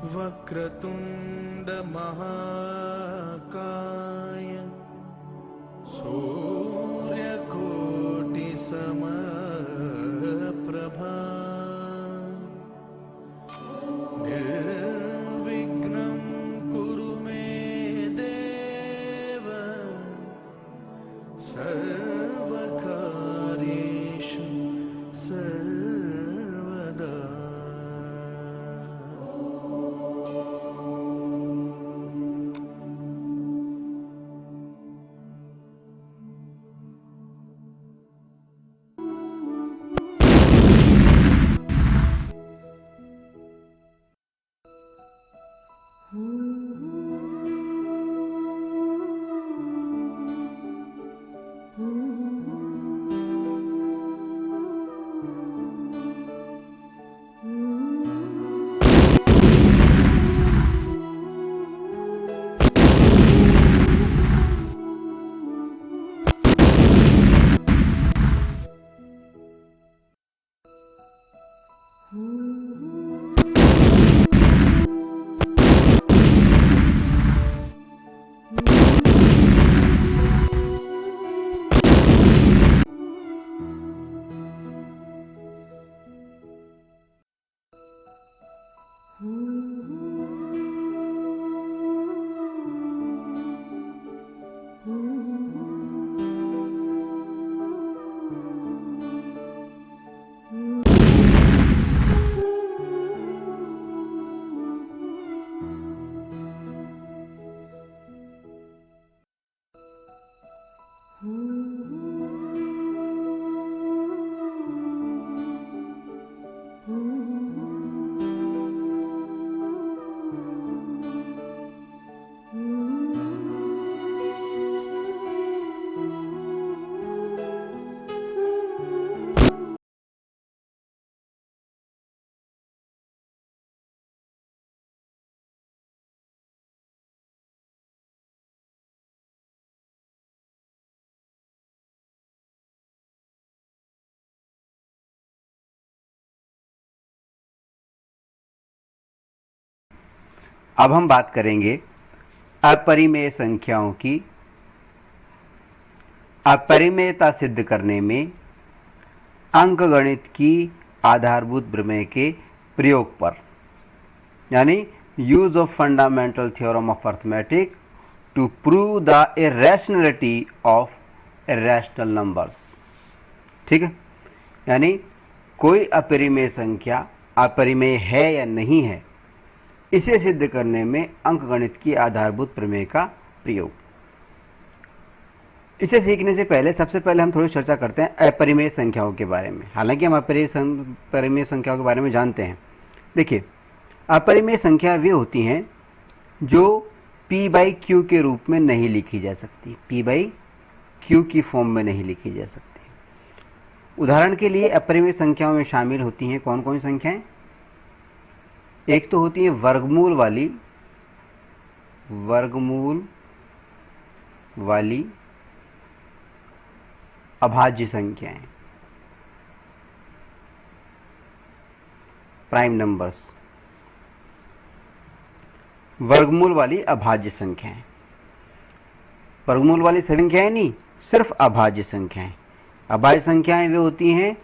वक्रतुंड महाकाय सूर्यकोटि समप्रभा निर्विघ्नं कुरु मे देव सर्वकार्येषु सर्वदा। अब हम बात करेंगे अपरिमेय संख्याओं की अपरिमेयता सिद्ध करने में अंकगणित की आधारभूत प्रमेय के प्रयोग पर, यानी use of fundamental theorem of arithmetic to prove the irrationality of irrational numbers. ठीक है, यानी कोई अपरिमेय संख्या अपरिमेय है या नहीं है, इसे सिद्ध करने में अंकगणित की आधारभूत प्रमेय का प्रयोग। इसे सीखने से पहले सबसे पहले हम थोड़ी चर्चा करते हैं अपरिमेय संख्याओं के बारे में। हालांकि हम अपरिमेय संख्याओं के बारे में जानते हैं। देखिए, अपरिमेय संख्या वे होती हैं जो p बाई क्यू के रूप में नहीं लिखी जा सकती, p बाई क्यू की फॉर्म में नहीं लिखी जा सकती। उदाहरण के लिए अपरिमेय संख्याओं में शामिल होती हैं कौन कौन सी संख्याएं? एक तो होती है वर्गमूल वाली अभाज्य संख्याएं, प्राइम नंबर्स। वर्गमूल वाली अभाज्य संख्याएं, वर्गमूल वाली संख्याएं नहीं, सिर्फ अभाज्य संख्याएं। अभाज्य संख्याएं वे होती हैं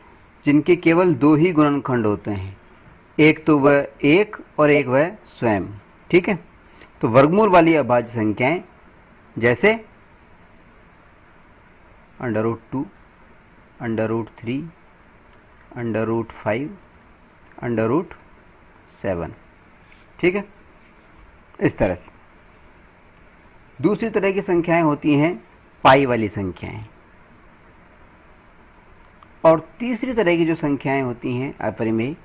जिनके केवल दो ही गुणनखंड होते हैं, एक तो वह एक और एक वह स्वयं। ठीक है, तो वर्गमूल वाली अभाज्य संख्याएं जैसे √2, √3, √5, √7। ठीक है, इस तरह से। दूसरी तरह की संख्याएं होती हैं पाई वाली संख्याएं, और तीसरी तरह की जो संख्याएं होती हैं अपरिमेय,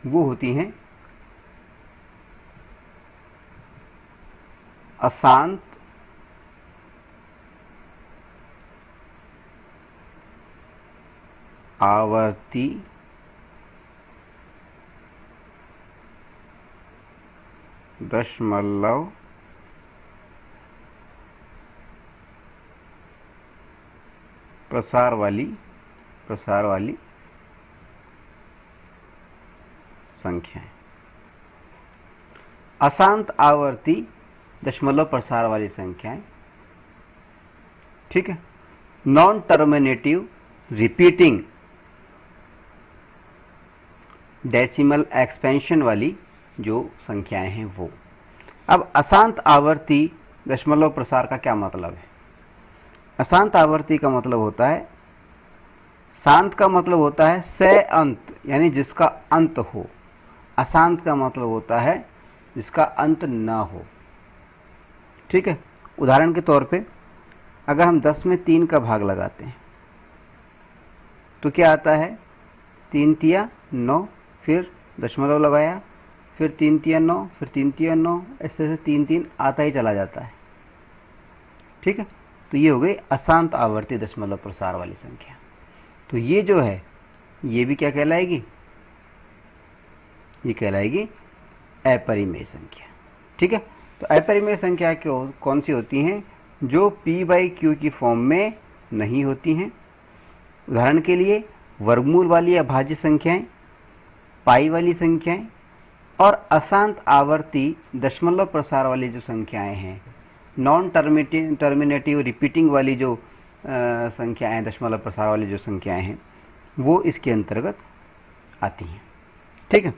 वो होती हैं अशांत आवर्ती दशमलव प्रसार वाली संख्याएं। अशांत आवर्ती दशमलव प्रसार वाली संख्याएं, ठीक है। नॉन टर्मिनेटिव रिपीटिंग डेसिमल एक्सपेंशन वाली जो संख्याएं हैं वो। अब अशांत आवर्ती दशमलव प्रसार का क्या मतलब है? अशांत आवर्ती का मतलब होता है, शांत का मतलब होता है से अंत, यानी जिसका अंत हो। अशांत का मतलब होता है जिसका अंत ना हो, ठीक है। उदाहरण के तौर पे अगर हम 10 में 3 का भाग लगाते हैं तो क्या आता है? 3 तिया 9, फिर दशमलव लगाया, फिर 3 तिया 9, फिर 3 तिया 9, ऐसे से 3 3 आता ही चला जाता है, ठीक है। तो ये हो गई अशांत आवर्ती दशमलव प्रसार वाली संख्या। तो ये जो है ये भी क्या कहलाएगी? ये कहलाएगी अपरिमेय संख्या, ठीक है। तो अपरिमेय संख्या कौन सी होती हैं? जो p/q की फॉर्म में नहीं होती हैं। उदाहरण के लिए वर्गमूल वाली अभाज्य संख्याएं, पाई वाली संख्याएं और अशांत आवर्ती दशमलव प्रसार वाली जो संख्याएं हैं, नॉन टर्मिनेटिव रिपीटिंग वाली जो संख्याएं, दशमलव प्रसार वाली जो संख्याएं हैं, वो इसके अंतर्गत आती हैं, ठीक है।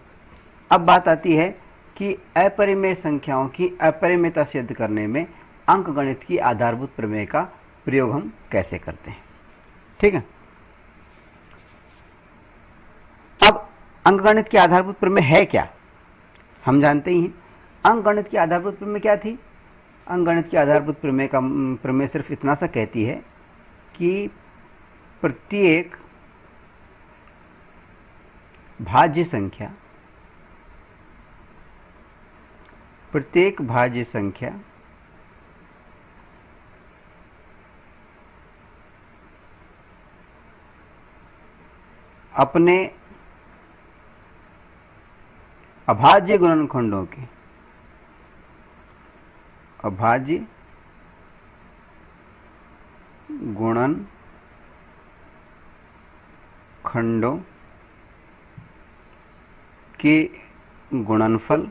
अब बात आती है कि अपरिमेय संख्याओं की अपरिमेयता सिद्ध करने में अंकगणित की आधारभूत प्रमेय का प्रयोग हम कैसे करते हैं, ठीक है। अब अंकगणित की आधारभूत प्रमेय है क्या? हम जानते ही हैं। अंकगणित की आधारभूत प्रमेय क्या थी? अंकगणित की आधारभूत प्रमेय सिर्फ इतना सा कहती है कि प्रत्येक भाज्य संख्या अपने अभाज्य गुणनखंडों के के गुणनफल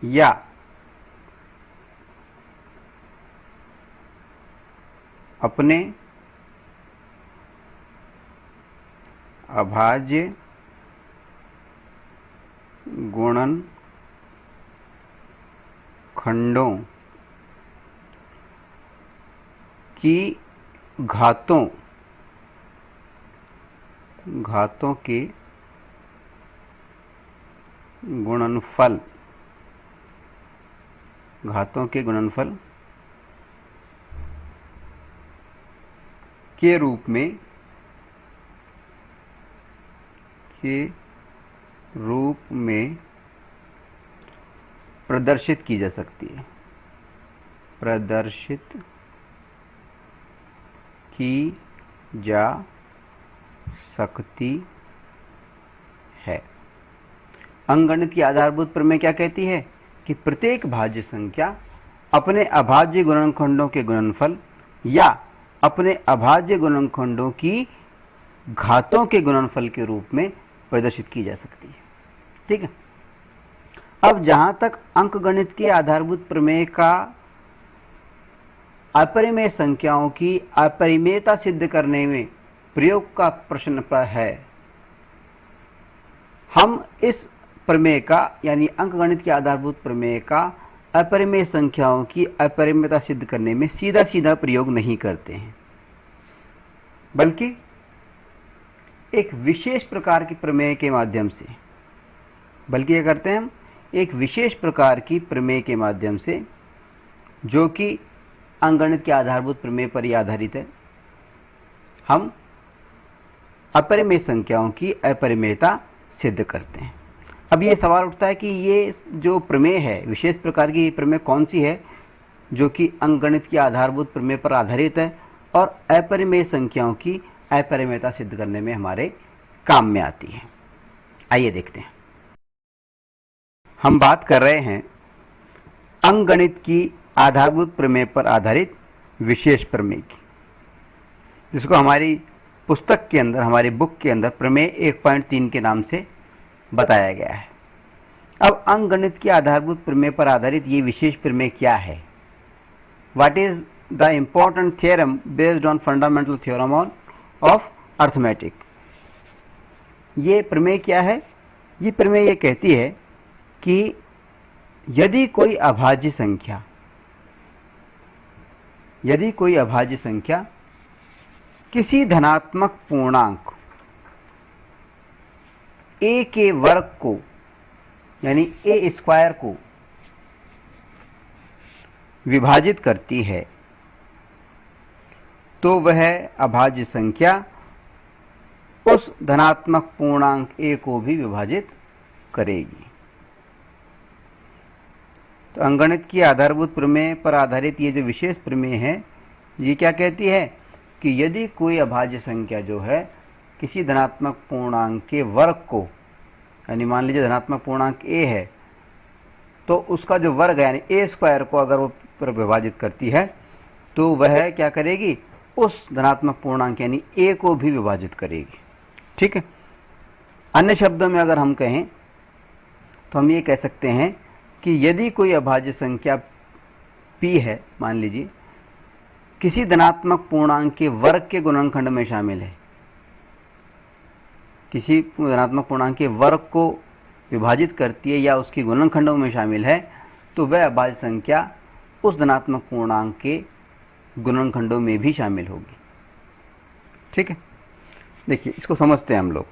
या अपने अभाज्य गुणनखंडों की घातों के गुणनफल के रूप में प्रदर्शित की जा सकती है। अंकगणित की आधारभूत प्रमेय क्या कहती है? कि प्रत्येक भाज्य संख्या अपने अभाज्य गुणनखंडों के गुणनफल या अपने अभाज्य गुणनखंडों की घातों के गुणनफल के रूप में प्रदर्शित की जा सकती है, ठीक है। अब जहां तक अंकगणित के आधारभूत प्रमेय का अपरिमेय संख्याओं की अपरिमेयता सिद्ध करने में प्रयोग का प्रश्न है, हम इस प्रमेय का यानी अंकगणित के आधारभूत प्रमेय का अपरिमेय संख्याओं की अपरिमेयता सिद्ध करने में सीधा सीधा प्रयोग नहीं करते हैं, बल्कि एक विशेष प्रकार की प्रमेय के माध्यम से, क्या करते हैं हम? एक विशेष प्रकार की प्रमेय के माध्यम से, जो कि अंकगणित के आधारभूत प्रमेय पर ही आधारित है, हम अपरिमेय संख्याओं की अपरिमेयता सिद्ध करते हैं। अब ये सवाल उठता है कि ये जो प्रमेय है, विशेष प्रकार की प्रमेय कौन सी है जो कि अंकगणित की आधारभूत प्रमेय पर आधारित है और अपरिमेय संख्याओं की अपरिमेयता सिद्ध करने में हमारे काम में आती है। आइए देखते हैं। हम बात कर रहे हैं अंकगणित की आधारभूत प्रमेय पर आधारित विशेष प्रमेय की, जिसको हमारी पुस्तक के अंदर, हमारी बुक के अंदर प्रमेय 1.3 के नाम से बताया गया है। अब अंकगणित के आधारभूत प्रमेय पर आधारित ये विशेष प्रमेय क्या है? What is the important theorem based on fundamental theorem of arithmetic? ये प्रमेय क्या है? ये प्रमेय ये कहती है कि यदि कोई अभाज्य संख्या किसी धनात्मक पूर्णांक a के वर्ग को, यानी a स्क्वायर को विभाजित करती है, तो वह अभाज्य संख्या उस धनात्मक पूर्णांक a को भी विभाजित करेगी। तो अंकगणित की आधारभूत प्रमेय पर आधारित ये जो विशेष प्रमेय है, ये क्या कहती है कि यदि कोई अभाज्य संख्या जो है किसी धनात्मक पूर्णांक के वर्ग को, यानी मान लीजिए धनात्मक पूर्णांक a है, तो उसका जो वर्ग है यानी a स्क्वायर को अगर वो पर विभाजित करती है, तो वह क्या करेगी? उस धनात्मक पूर्णांक यानी a को भी विभाजित करेगी। ठीक है। अन्य शब्दों में अगर हम कहें तो हम ये कह सकते हैं कि यदि कोई अभाज्य संख्या p है, मान लीजिए, किसी धनात्मक पूर्णांक के वर्ग के गुणनखंड में शामिल है, किसी धनात्मक पूर्णांक के वर्ग को विभाजित करती है या उसके गुणनखंडों में शामिल है, तो वह अभाज्य संख्या उस धनात्मक पूर्णांक के गुणनखंडों में भी शामिल होगी। ठीक है। देखिए, इसको समझते हैं हम लोग।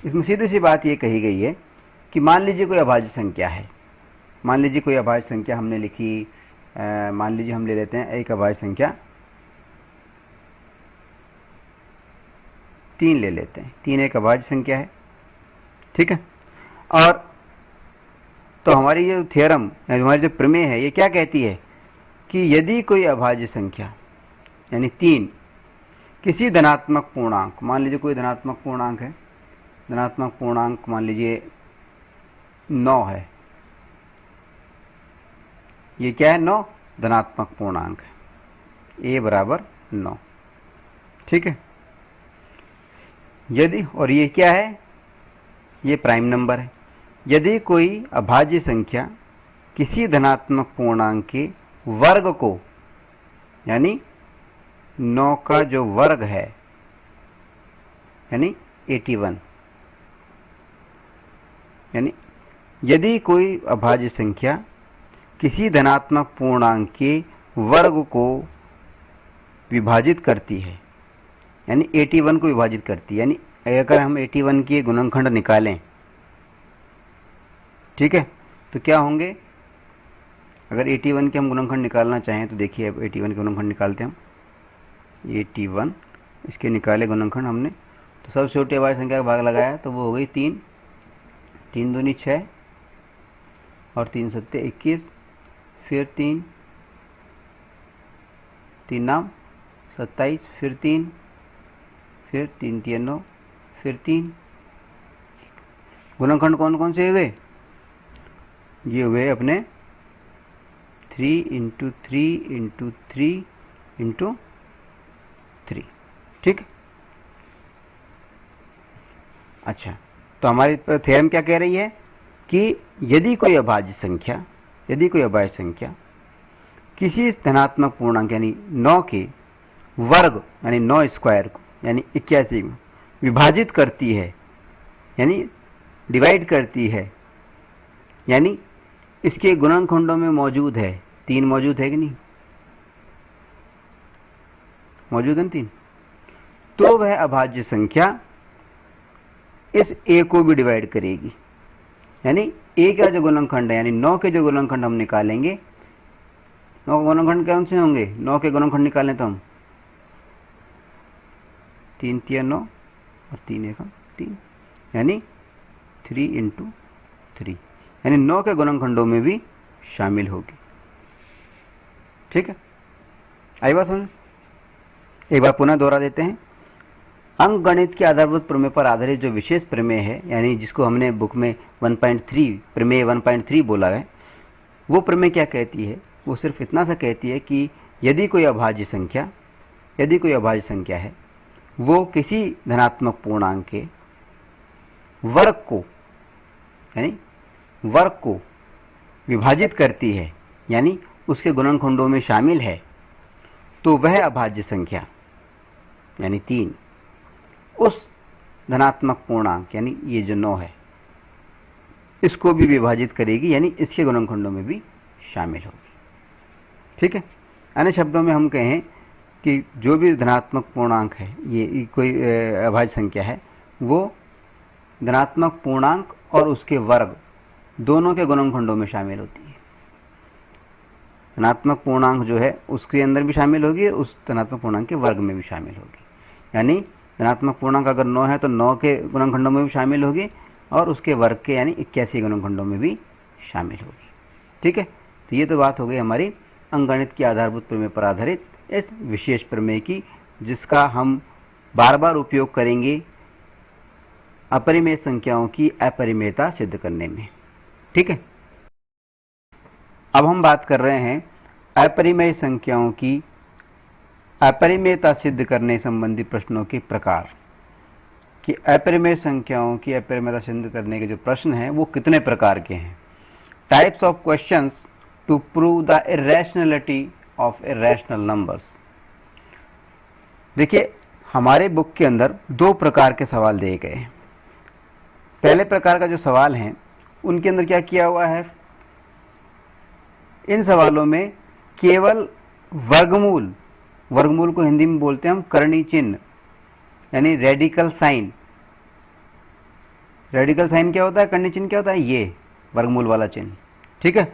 इसमें सीधी सी बात ये कही गई है कि मान लीजिए कोई अभाज्य संख्या है, मान लीजिए कोई अभाज्य संख्या हमने लिखी, मान लीजिए हम ले लेते हैं एक अभाज्य संख्या 3 ले लेते हैं। 3 एक अभाज्य संख्या है। ठीक है। और तो हमारी ये थ्योरम, हमारी जो प्रमेय है, ये क्या कहती है कि यदि कोई अभाज्य संख्या यानी 3 किसी धनात्मक पूर्णांक, मान लीजिए कोई धनात्मक पूर्णांक है, धनात्मक पूर्णांक मान लीजिए 9 है, ये क्या है? 9 धनात्मक पूर्णांक है, a बराबर 9। ठीक है। यदि, और ये क्या है? ये प्राइम नंबर है। यदि कोई अभाज्य संख्या किसी धनात्मक पूर्णांक के वर्ग को, यानी 9 का जो वर्ग है यानी 81, यानी यदि कोई अभाज्य संख्या किसी धनात्मक पूर्णांक के वर्ग को विभाजित करती है, यानी 81 को विभाजित करती है, यानी अगर हम 81 के गुणनखंड निकालें, ठीक है, तो क्या होंगे? अगर 81 के हम गुणनखंड निकालना चाहें तो देखिए, अब 81 के गुणनखंड निकालते हैं हम। 81 इसके निकाले गुणनखंड हमने, तो सबसे छोटी अभाज्य संख्या का भाग लगाया तो वो हो गई 3, 3 दूनी 6 और 3 सत्ते 21, फिर 3, 3 नाम 27, फिर 3, फिर 3 3 9, फिर 3। गुणनखंड कौन कौन से हुए? ये हुए अपने 3 × 3 × 3 × 3। ठीक। अच्छा, तो हमारी थ्योरम क्या कह रही है कि यदि कोई अभाज्य संख्या किसी धनात्मक पूर्णांक यानी 9 के वर्ग यानी 9 स्क्वायर को यानी 81 में विभाजित करती है, यानी डिवाइड करती है, यानी इसके गुणनखंडों में मौजूद है, 3 मौजूद है कि नहीं? मौजूद है 3। तो वह अभाज्य संख्या इस a को भी डिवाइड करेगी, यानी a का जो गुणनखंड है यानी 9 के जो गुणनखंड हम निकालेंगे, 9 के गुणनखंड कौन से होंगे? 9 के गुणनखंड निकालें तो हम 3 3 9 और 3 1 3, यानी 3 × 3, यानी 9 के गुणनखंडों में भी शामिल होगी। ठीक है, आई बात समझ? एक बार पुनः दोहरा देते हैं। अंकगणित के आधारभूत प्रमेय पर आधारित जो विशेष प्रमेय है, यानी जिसको हमने बुक में 1.3 प्रमेय 1.3 बोला है, वो प्रमेय क्या कहती है? वो सिर्फ इतना सा कहती है कि यदि कोई अभाज्य संख्या है, वो किसी धनात्मक पूर्णांक के वर्ग को यानी वर्ग को विभाजित करती है यानी उसके गुणनखंडों में शामिल है, तो वह अभाज्य संख्या यानी 3 उस धनात्मक पूर्णांक यानी ये जो 9 है इसको भी विभाजित करेगी यानी इसके गुणनखंडों में भी शामिल होगी। ठीक है, अन्य शब्दों में हम कहें कि जो भी धनात्मक पूर्णांक है, ये कोई अभाज्य संख्या है, वो धनात्मक पूर्णांक और उसके वर्ग दोनों के गुणनखंडों में शामिल होती है। धनात्मक पूर्णांक जो है उसके अंदर भी शामिल होगी और उस धनात्मक पूर्णांक के वर्ग में भी शामिल होगी। यानी धनात्मक पूर्णांक अगर 9 है तो 9 के गुणनखंडों में भी शामिल होगी और उसके वर्ग के यानी 81 गुणनखंडों में भी शामिल होगी। ठीक है, तो ये तो बात हो गई हमारी अंकगणित की आधारभूत प्रमेय पर आधारित इस विशेष प्रमेय की, जिसका हम बार बार उपयोग करेंगे अपरिमेय संख्याओं की अपरिमेयता सिद्ध करने में। ठीक है, अब हम बात कर रहे हैं अपरिमेय संख्याओं की अपरिमेयता सिद्ध करने संबंधी प्रश्नों के प्रकार, कि अपरिमेय संख्याओं की अपरिमेयता सिद्ध करने के जो प्रश्न हैं वो कितने प्रकार के हैं। Types of questions to prove the irrationality of irrational numbers. देखिए, हमारे बुक के अंदर 2 प्रकार के सवाल दिए गए हैं। पहले प्रकार का जो सवाल है उनके अंदर क्या किया हुआ है, इन सवालों में केवल वर्गमूल, वर्गमूल को हिंदी में बोलते हैं हम करनी चिन्ह यानी रेडिकल साइन। रेडिकल साइन क्या होता है, करनी चिन्ह क्या होता है, ये वर्गमूल वाला चिन्ह। ठीक है,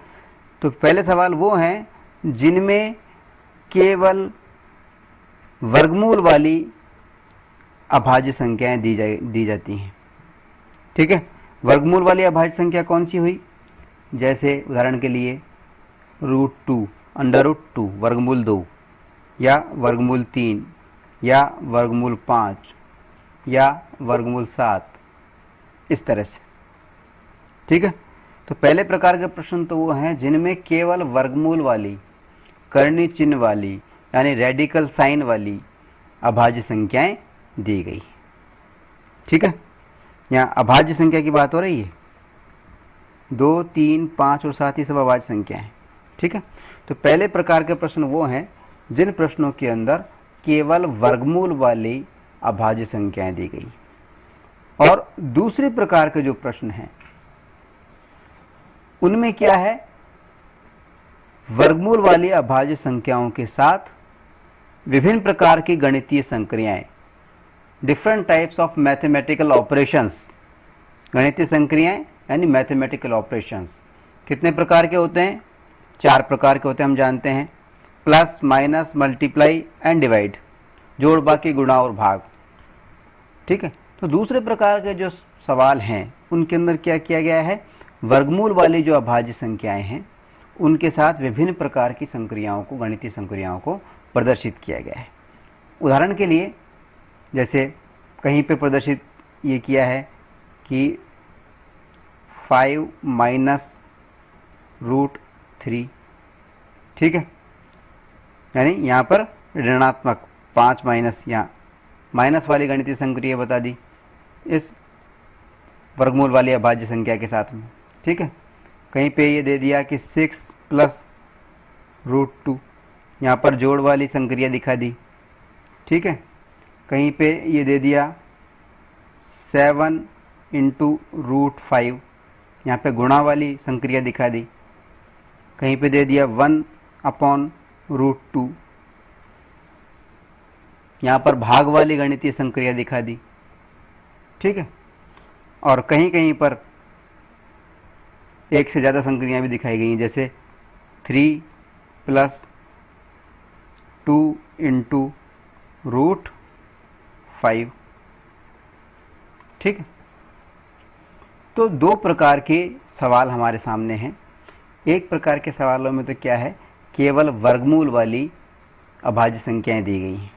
तो पहले सवाल वो हैं जिनमें केवल वर्गमूल वाली अभाज्य संख्याएं दी जाती हैं। ठीक है, वर्गमूल वाली अभाज्य संख्या कौन सी हुई, जैसे उदाहरण के लिए √2, √2 वर्गमूल 2 या वर्गमूल 3 या वर्गमूल 5 या वर्गमूल 7, इस तरह से। ठीक है, तो पहले प्रकार के प्रश्न तो वो हैं जिनमें केवल वर्गमूल वाली करनी चिन्ह वाली यानी रेडिकल साइन वाली अभाज्य संख्याएं दी गई। ठीक है, यहाँ अभाज्य संख्या की बात हो रही है, 2, 3, 5 और 7 ये सब अभाज्य संख्या है। ठीक है, तो पहले प्रकार के प्रश्न वो हैं जिन प्रश्नों के अंदर केवल वर्गमूल वाली अभाज्य संख्याएं दी गई। और दूसरे प्रकार के जो प्रश्न हैं उनमें क्या है, वर्गमूल वाली अभाज्य संख्याओं के साथ विभिन्न प्रकार की गणितीय संक्रियाएं, different types of mathematical operations. गणितीय संक्रियाएं यानी मैथमेटिकल ऑपरेशंस कितने प्रकार के होते हैं, 4 प्रकार के होते हैं, हम जानते हैं। Plus, minus, multiply and divide, जोड़, बाकी, गुणा और भाग। ठीक है, तो दूसरे प्रकार के जो सवाल हैं उनके अंदर क्या किया गया है, वर्गमूल वाली जो अभाज्य संख्याएं हैं उनके साथ विभिन्न प्रकार की संक्रियाओं को, गणितीय संक्रियाओं को प्रदर्शित किया गया है। उदाहरण के लिए जैसे कहीं पे प्रदर्शित ये किया है कि 5 - √3। ठीक है, यानी यहाँ पर ऋणात्मक 5 माइनस, यहाँ माइनस वाली गणितीय संक्रिया बता दी इस वर्गमूल वाली अभाज्य संख्या के साथ में। ठीक है, कहीं पे ये दे दिया कि 6 + √2, यहाँ पर जोड़ वाली संक्रिया दिखा दी। ठीक है, कहीं पे ये दे दिया 7 × √5, यहाँ पे गुणा वाली संक्रिया दिखा दी। कहीं पे दे दिया 1/√2, यहाँ पर भाग वाली गणितीय संक्रिया दिखा दी। ठीक है, और कहीं कहीं पर एक से ज़्यादा संक्रियाएं भी दिखाई गई हैं, जैसे 3 + 2 × √5। ठीक है, तो 2 प्रकार के सवाल हमारे सामने हैं। एक प्रकार के सवालों में तो क्या है, केवल वर्गमूल वाली अभाज्य संख्याएं दी गई हैं,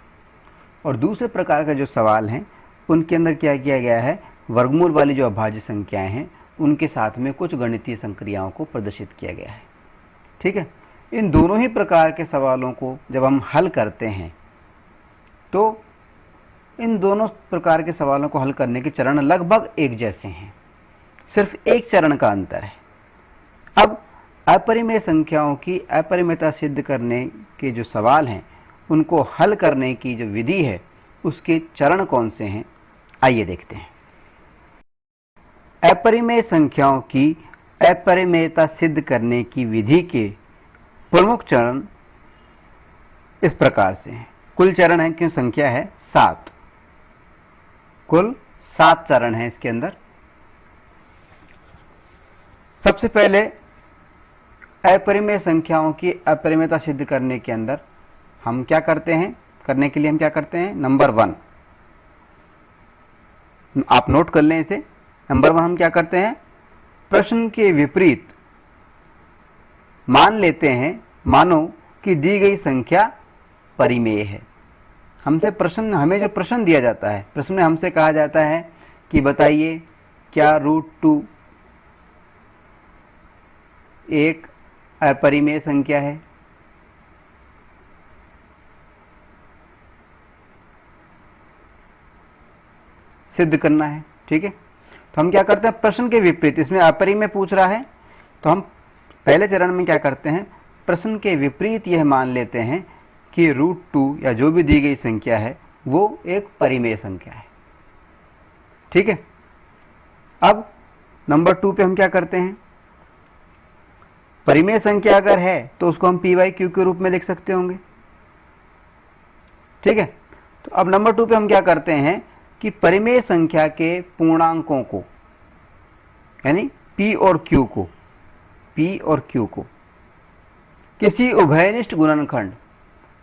और दूसरे प्रकार का जो सवाल हैं उनके अंदर क्या किया गया है, वर्गमूल वाली जो अभाज्य संख्याएं हैं उनके साथ में कुछ गणितीय संक्रियाओं को प्रदर्शित किया गया है। ठीक है, इन दोनों ही प्रकार के सवालों को जब हम हल करते हैं तो इन दोनों प्रकार के सवालों को हल करने के चरण लगभग एक जैसे हैं, सिर्फ एक चरण का अंतर है। अब अपरिमेय संख्याओं की अपरिमेयता सिद्ध करने के जो सवाल हैं उनको हल करने की जो विधि है उसके चरण कौन से हैं, आइए देखते हैं। अपरिमेय संख्याओं की अपरिमेयता सिद्ध करने की विधि के प्रमुख चरण इस प्रकार से हैं। कुल चरण है कि संख्या है 7, कुल 7 चरण हैं इसके अंदर। सबसे पहले अपरिमेय संख्याओं की अपरिमेयता सिद्ध करने के अंदर हम क्या करते हैं, करने के लिए हम क्या करते हैं, नंबर 1 आप नोट कर लें इसे। नंबर 1 हम क्या करते हैं, प्रश्न के विपरीत मान लेते हैं, मानो कि दी गई संख्या परिमेय है। हमें जो प्रश्न दिया जाता है, प्रश्न में हमसे कहा जाता है कि बताइए क्या √2 एक अपरिमेय संख्या है। सिद्ध करना है, ठीक है। तो हम क्या करते हैं, प्रश्न के विपरीत, इसमें अपरिमेय पूछ रहा है तो हम पहले चरण में क्या करते हैं, प्रश्न के विपरीत यह मान लेते हैं कि √2 या जो भी दी गई संख्या है वो एक परिमेय संख्या है, ठीक है। अब नंबर 2 पे हम क्या करते हैं, परिमेय संख्या अगर है तो उसको हम p/q के रूप में लिख सकते होंगे, ठीक है। तो अब नंबर 2 पे हम क्या करते हैं कि परिमेय संख्या के पूर्णांकों को, यानी p और q को किसी उभयनिष्ठ गुणनखंड,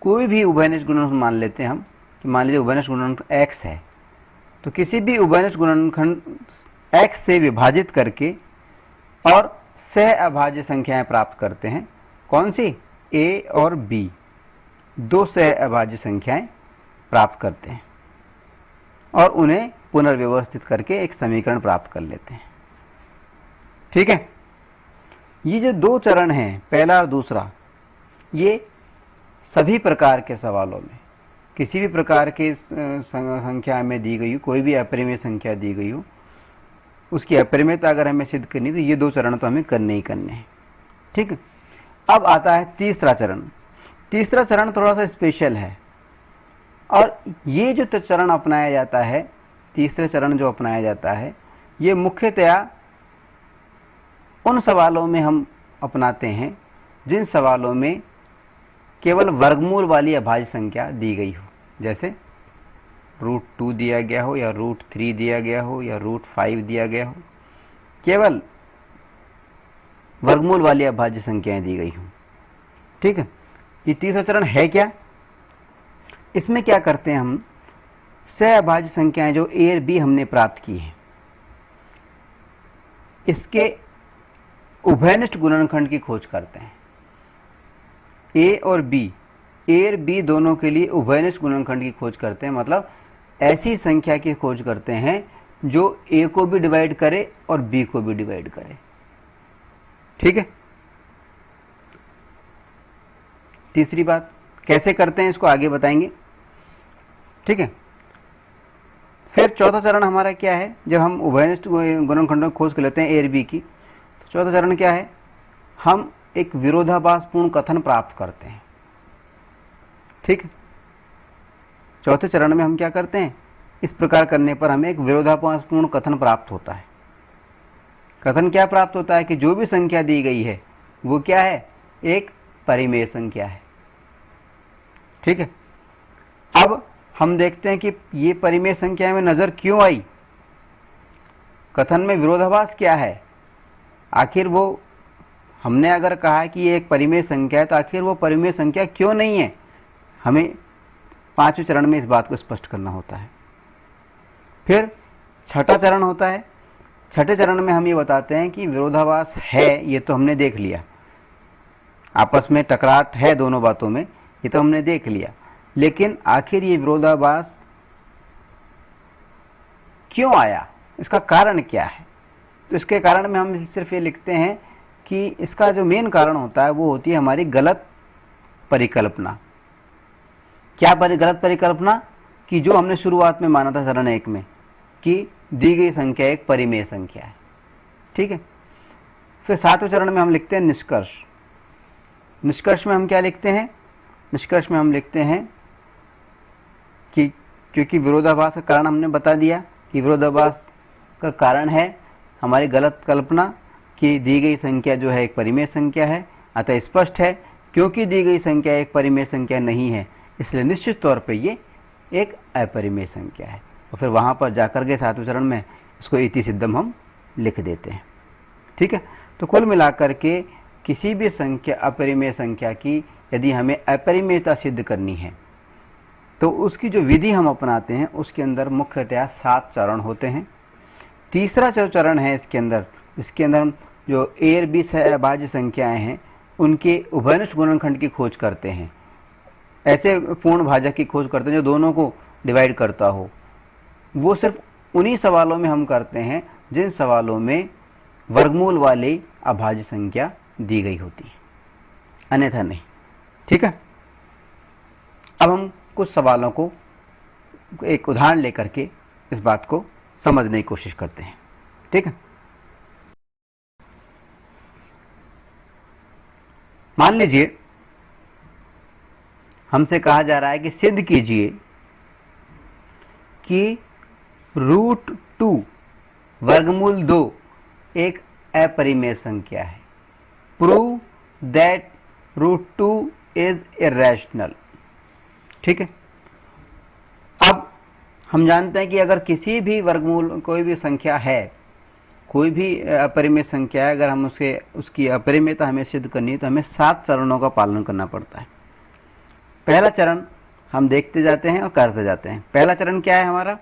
कोई भी उभयनिष्ठ गुणनखंड मान लेते हैं हम, कि मान लीजिए उभयनिष्ठ गुणनखंड x है, तो किसी भी उभयनिष्ठ गुणनखंड x से विभाजित करके और सह अभाज्य संख्याएं प्राप्त करते हैं। कौन सी, a और b, 2 सह अभाज्य संख्याएं प्राप्त करते हैं और उन्हें पुनर्व्यवस्थित करके एक समीकरण प्राप्त कर लेते हैं, ठीक है। ये जो 2 चरण हैं, पहला और दूसरा, ये सभी प्रकार के सवालों में, किसी भी प्रकार के संख्या में दी गई हो, कोई भी अपरिमेय संख्या दी गई हो, उसकी अपरिमेयता अगर हमें सिद्ध करनी तो ये 2 चरण तो हमें करने ही करने हैं, ठीक है। अब आता है तीसरा चरण। तीसरा चरण थोड़ा सा स्पेशल है और ये जो चरण अपनाया जाता है, तीसरा चरण जो अपनाया जाता है, ये मुख्यतया उन सवालों में हम अपनाते हैं जिन सवालों में केवल वर्गमूल वाली अभाज्य संख्या दी गई हो, जैसे √2 दिया गया हो या √3 दिया गया हो या √5 दिया गया हो, केवल वर्गमूल वाली अभाज्य संख्याएं दी गई हो, ठीक है। ये तीसरा चरण है क्या, इसमें क्या करते हैं हम, सह अभाज्य संख्याएं जो a और b हमने प्राप्त की हैं, इसके उभयनिष्ठ गुणनखंड की खोज करते हैं। a और b दोनों के लिए उभयनिष्ठ गुणनखंड की खोज करते हैं, मतलब ऐसी संख्या की खोज करते हैं जो a को भी डिवाइड करे और b को भी डिवाइड करे, ठीक है। तीसरी बात कैसे करते हैं इसको आगे बताएंगे, ठीक है। फिर चौथा चरण हमारा क्या है, जब हम उभयनिष्ठ गुणनखंडों की खोज कर लेते हैं a और b की, तो चौथा चरण क्या है, हम एक विरोधाभासपूर्ण कथन प्राप्त करते हैं, ठीक है। चौथे चरण में हम क्या करते हैं, इस प्रकार करने पर हमें एक विरोधाभासपूर्ण कथन प्राप्त होता है। कथन क्या प्राप्त होता है कि जो भी संख्या दी गई है वो क्या है, एक परिमेय संख्या है, ठीक है। अब हम देखते हैं कि ये परिमेय संख्या में नजर क्यों आई, कथन में विरोधाभास क्या है, आखिर वो, हमने अगर कहा कि ये एक परिमेय संख्या है तो आखिर वो परिमेय संख्या क्यों नहीं है, हमें 5वें चरण में इस बात को स्पष्ट करना होता है। फिर छठा चरण होता है। छठे चरण में हम ये बताते हैं कि विरोधाभास है, ये तो हमने देख लिया, आपस में टकराट है दोनों बातों में, ये तो हमने देख लिया, लेकिन आखिर ये विरोधाभास क्यों आया, इसका कारण क्या है। तो इसके कारण में हम सिर्फ ये लिखते हैं कि इसका जो मेन कारण होता है वो होती है हमारी गलत परिकल्पना। क्या गलत परिकल्पना, कि जो हमने शुरुआत में माना था चरण 1 में कि दी गई संख्या एक परिमेय संख्या है। ठीक है, फिर 7वें चरण में हम लिखते हैं निष्कर्ष। निष्कर्ष में हम क्या लिखते हैं? निष्कर्ष में हम लिखते हैं कि क्योंकि विरोधाभास का कारण हमने बता दिया कि विरोधाभास का कारण है हमारी गलत कल्पना कि दी गई संख्या जो है एक परिमेय संख्या है, अतः स्पष्ट है क्योंकि दी गई संख्या एक परिमेय संख्या नहीं है इसलिए निश्चित तौर पे ये एक अपरिमेय संख्या है। और फिर वहां पर जाकर के 7वें चरण में इसको इति सिद्धम हम लिख देते हैं। ठीक है, तो कुल मिलाकर के किसी भी संख्या अपरिमेय संख्या की यदि हमें अपरिमेयता सिद्ध करनी है तो उसकी जो विधि हम अपनाते हैं उसके अंदर मुख्यतः 7 चरण होते हैं। तीसरा जो चरण है इसके अंदर हम जो ए और बी अभाज्य संख्याएं हैं उनके उभयनिष्ठ गुणनखंड की खोज करते हैं, ऐसे पूर्ण भाजक की खोज करते हैं जो दोनों को डिवाइड करता हो। वो सिर्फ उन्हीं सवालों में हम करते हैं जिन सवालों में वर्गमूल वाली अभाज्य संख्या दी गई होती है, अन्यथा नहीं। ठीक है, अब हम कुछ सवालों को एक उदाहरण लेकर के इस बात को समझने की कोशिश करते हैं। ठीक है, मान लीजिए हमसे कहा जा रहा है कि सिद्ध कीजिए कि √2 वर्गमूल 2 एक अपरिमेय संख्या है। Prove that √2 is irrational. ठीक है, अब हम जानते हैं कि अगर किसी भी वर्गमूल कोई भी संख्या है, कोई भी अपरिमेय संख्या है, अगर हम उसकी अपरिमेयता हमें सिद्ध करनी है तो हमें 7 चरणों का पालन करना पड़ता है। पहला चरण हम देखते जाते हैं और करते जाते हैं। पहला चरण क्या है हमारा?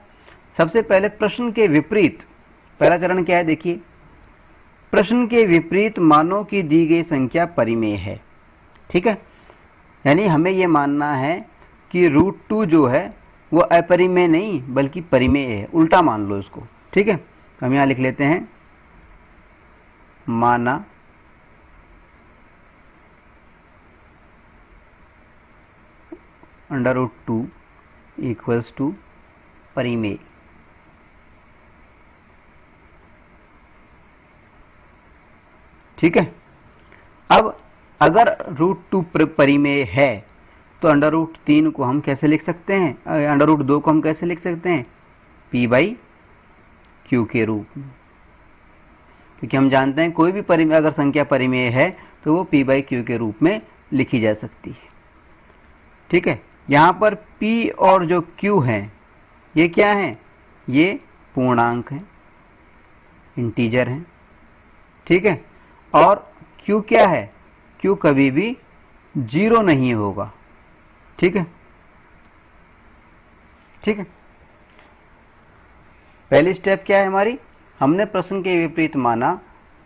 सबसे पहले प्रश्न के विपरीत। पहला चरण क्या है देखिए, प्रश्न के विपरीत मानो कि दी गई संख्या परिमेय है। ठीक है, यानी हमें यह मानना है कि √2 जो है वो अपरिमेय नहीं बल्कि परिमेय है, उल्टा मान लो इसको। ठीक है, तो हम यहां लिख लेते हैं माना √2 इक्वल्स टू परिमेय। ठीक है, अब अगर √2 परिमेय है तो √3 को हम कैसे लिख सकते हैं? √2 को हम कैसे लिख सकते हैं? p/q के रूप में, क्योंकि हम जानते हैं कोई भी परिमेय अगर संख्या परिमेय है तो वो p/q के रूप में लिखी जा सकती है। ठीक है, यहां पर p और जो q है ये क्या है? ये पूर्णांक है, इंटीजर है। ठीक है, और q क्या है? q कभी भी 0 नहीं होगा। ठीक है, ठीक है, पहली स्टेप क्या है हमारी? हमने प्रश्न के विपरीत माना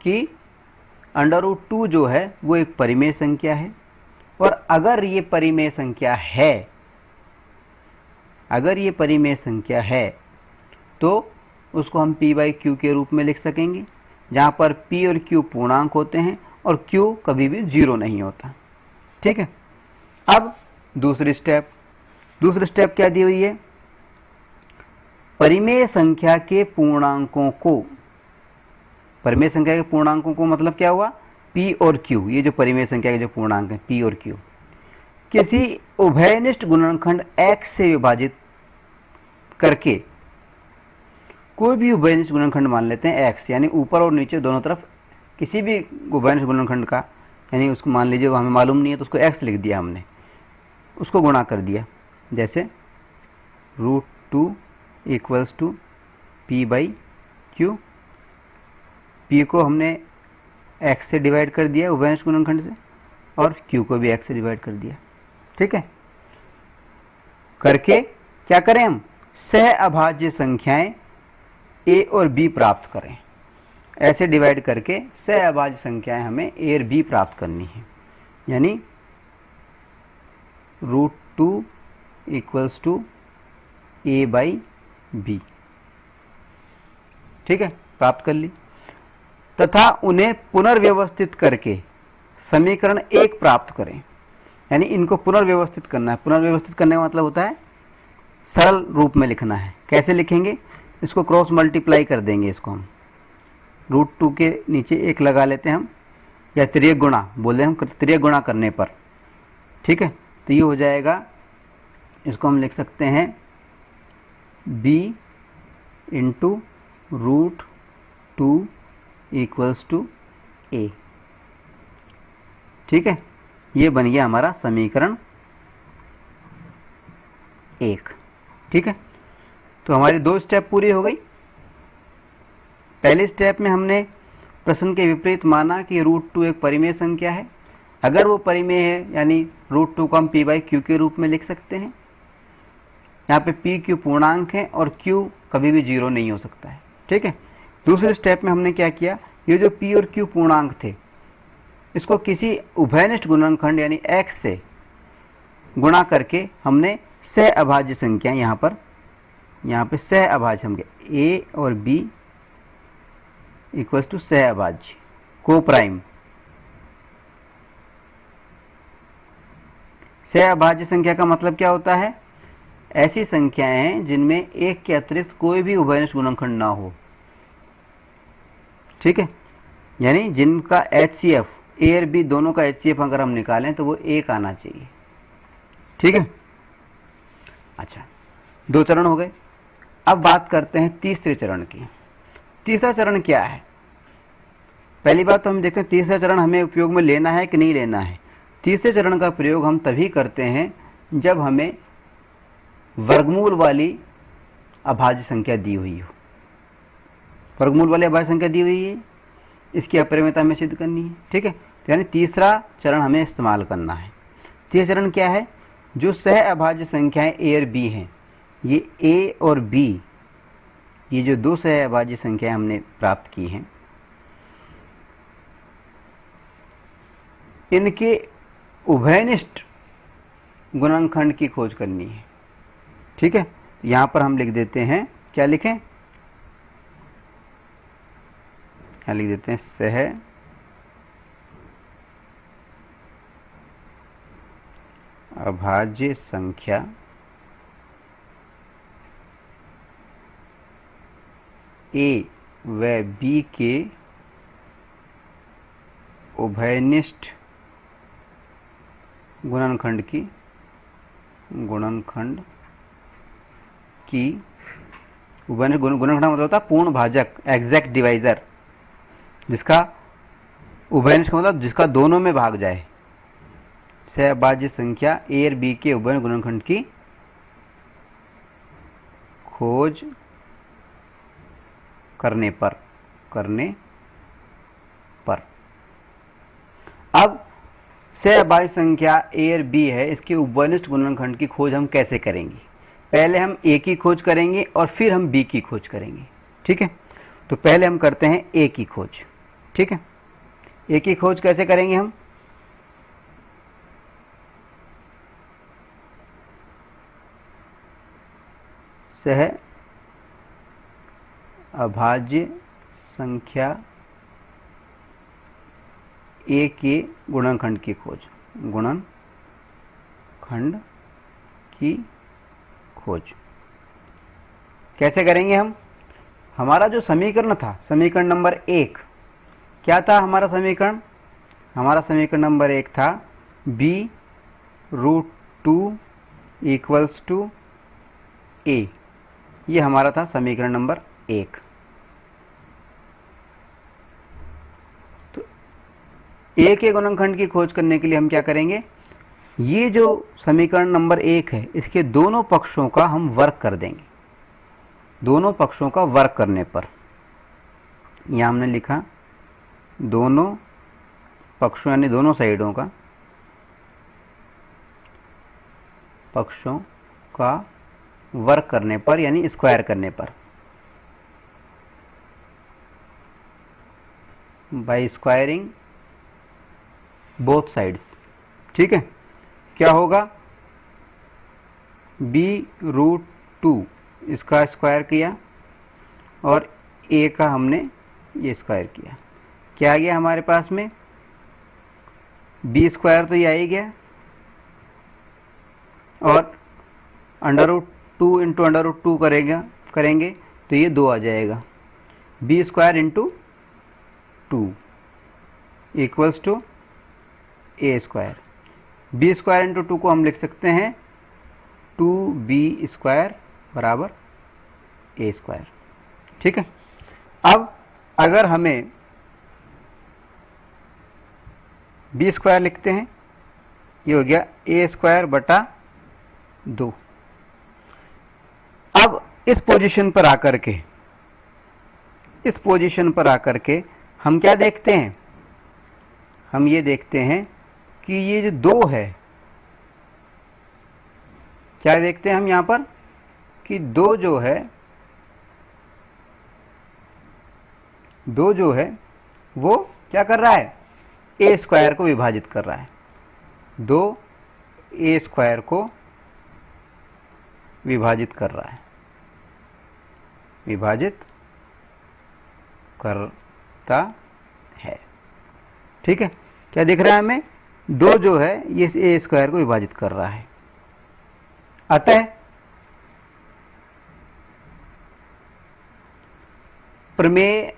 कि √2 जो है वो एक परिमेय संख्या है, और अगर ये परिमेय संख्या है, अगर ये परिमेय संख्या है तो उसको हम p/q के रूप में लिख सकेंगे, जहां पर p और q पूर्णांक होते हैं और q कभी भी 0 नहीं होता। ठीक है, अब दूसरी स्टेप क्या दी हुई है? परिमेय संख्या के पूर्णांकों को, परिमेय संख्या के पूर्णांकों को मतलब क्या हुआ? p और q, ये जो परिमेय संख्या के जो पूर्णांक है p और q, किसी उभयनिष्ठ गुणनखंड x से विभाजित करके, कोई भी उभयनिष्ठ गुणनखंड मान लेते हैं x, यानी ऊपर और नीचे दोनों तरफ किसी भी उभयनिष्ठ गुणनखंड का, यानी उसको मान लीजिए वो हमें मालूम नहीं है तो उसको x लिख दिया हमने, उसको गुणा कर दिया। जैसे √2 इक्वल्स टू p/q, p को हमने x से डिवाइड कर दिया उभयनिष्ठ गुणनखंड से, और q को भी x से डिवाइड कर दिया। ठीक है, करके क्या करें हम? सह अभाज्य संख्याएं a और b प्राप्त करें। ऐसे डिवाइड करके सह अभाज्य संख्याएं हमें a और b प्राप्त करनी है, यानी √2 इक्वल्स टू a/b। ठीक है, प्राप्त कर ली, तथा उन्हें पुनर्व्यवस्थित करके समीकरण 1 प्राप्त करें। यानी इनको पुनर्व्यवस्थित करना है। पुनर्व्यवस्थित करने का मतलब होता है सरल रूप में लिखना है। कैसे लिखेंगे? इसको क्रॉस मल्टीप्लाई कर देंगे, इसको हम √2 के नीचे 1 लगा लेते हैं हम, या तिर्यक गुणा बोले हम, तिर्यक गुणा करने पर। ठीक है, तो ये हो जाएगा, इसको हम लिख सकते हैं b into √2 equals to a। ठीक है, ये बन गया हमारा समीकरण 1। ठीक है, तो हमारी 2 स्टेप पूरी हो गई। पहले स्टेप में हमने प्रश्न के विपरीत माना कि √2 एक परिमेय संख्या है। अगर वो परिमेय है यानी √2 को हम p/q के रूप में लिख सकते हैं। यहाँ पे p q पूर्णांक है और q कभी भी 0 नहीं हो सकता है। ठीक है, दूसरे स्टेप में हमने क्या किया, ये जो p और q पूर्णांक थे, इसको किसी उभयनिष्ठ गुणनखंड यानी x से गुणा करके हमने सह अभाज्य संख्या यहाँ पे सह अभाज्य हम a और b इक्वल्स टू सह अभाज्य को प्राइम। सह अभाज्य संख्या का मतलब क्या होता है? ऐसी संख्याएं हैं जिनमें एक के अतिरिक्त कोई भी उभयनिष्ठ गुणनखंड ना हो। ठीक है, यानी जिनका HCF A और B दोनों का HCF अगर हम निकालें तो वो 1 आना चाहिए। ठीक है, अच्छा, 2 चरण हो गए। अब बात करते हैं तीसरे चरण की। तीसरा चरण क्या है? पहली बात तो हम देखते हैं तीसरा चरण हमें उपयोग में लेना है कि नहीं लेना है। तीसरे चरण का प्रयोग हम तभी करते हैं जब हमें वर्गमूल वाली अभाज्य संख्या दी हुई हो। वर्गमूल वाली अभाज्य संख्या दी हुई है, इसकी अपरिमेयता हमें सिद्ध करनी है। ठीक है, तो यानी तीसरा चरण हमें इस्तेमाल करना है। तीसरा चरण क्या है? जो सह अभाज्य संख्याएं a और b हैं, ये a और b, ये जो 2 सह अभाज्य संख्याएं हमने प्राप्त की हैं, इनके उभयनिष्ठ गुणनखंड की खोज करनी है। ठीक है, यहां पर हम लिख देते हैं, क्या लिखें? यहां लिख देते हैं सह अभाज्य संख्या a व b के उभयनिष्ठ गुणनखंड की उभयनिष्ठ गुणनखंड मतलब होता है पूर्ण भाजक, एग्जैक्ट डिवाइजर, जिसका उभयनिष्ठ मतलब जिसका दोनों में भाग जाए। सहअभाज्य संख्या a और b के उभयनिष्ठ गुणनखंड की खोज करने पर अब सहअभाज्य संख्या a और b है, इसके उभयनिष्ठ गुणनखंड की खोज हम कैसे करेंगे? पहले हम a की खोज करेंगे और फिर हम b की खोज करेंगे। ठीक है, तो पहले हम करते हैं a की खोज। ठीक है, a की खोज कैसे करेंगे हम? सह अभाज्य संख्या a के गुणनखंड की खोज, गुणनखंड की खोज कैसे करेंगे हम? हमारा जो समीकरण था, समीकरण नंबर 1, क्या था हमारा समीकरण? हमारा समीकरण नंबर 1 था b√2 इक्वल्स टू a। ये हमारा था समीकरण नंबर 1। तो a के गुणनखंड की खोज करने के लिए हम क्या करेंगे? ये जो समीकरण नंबर 1 है, इसके दोनों पक्षों का हम वर्ग कर देंगे। दोनों पक्षों का वर्ग करने पर, यहां हमने लिखा दोनों पक्षों यानी दोनों साइडों का, पक्षों का वर्ग करने पर यानी स्क्वायर करने पर, बाय स्क्वायरिंग बोथ साइड्स। ठीक है, क्या होगा? b√2 इसका स्क्वायर किया और a का हमने ये स्क्वायर किया, क्या आ गया हमारे पास में? b² तो ये आ ही गया और √2 2 इंटू अंडर रूट 2 करेंगे तो ये 2 आ जाएगा। B square into 2 equals to A square. B square into 2 को हम लिख सकते हैं 2b स्क्वायर बराबर ए स्क्वायर। ठीक है। अब अगर हमें बी स्क्वायर लिखते हैं, ये हो गया ए स्क्वायर बटा 2। अब इस पोजीशन पर आकर के हम क्या देखते हैं, हम ये देखते हैं कि ये जो 2 है, क्या देखते हैं हम यहां पर कि 2 जो है वो क्या कर रहा है, ए स्क्वायर को विभाजित कर रहा है। 2 ए स्क्वायर को विभाजित कर रहा है, विभाजित करता है। ठीक है। क्या दिख रहा है हमें, 2 जो है ये ए स्क्वायर को विभाजित कर रहा है। अतः प्रमेय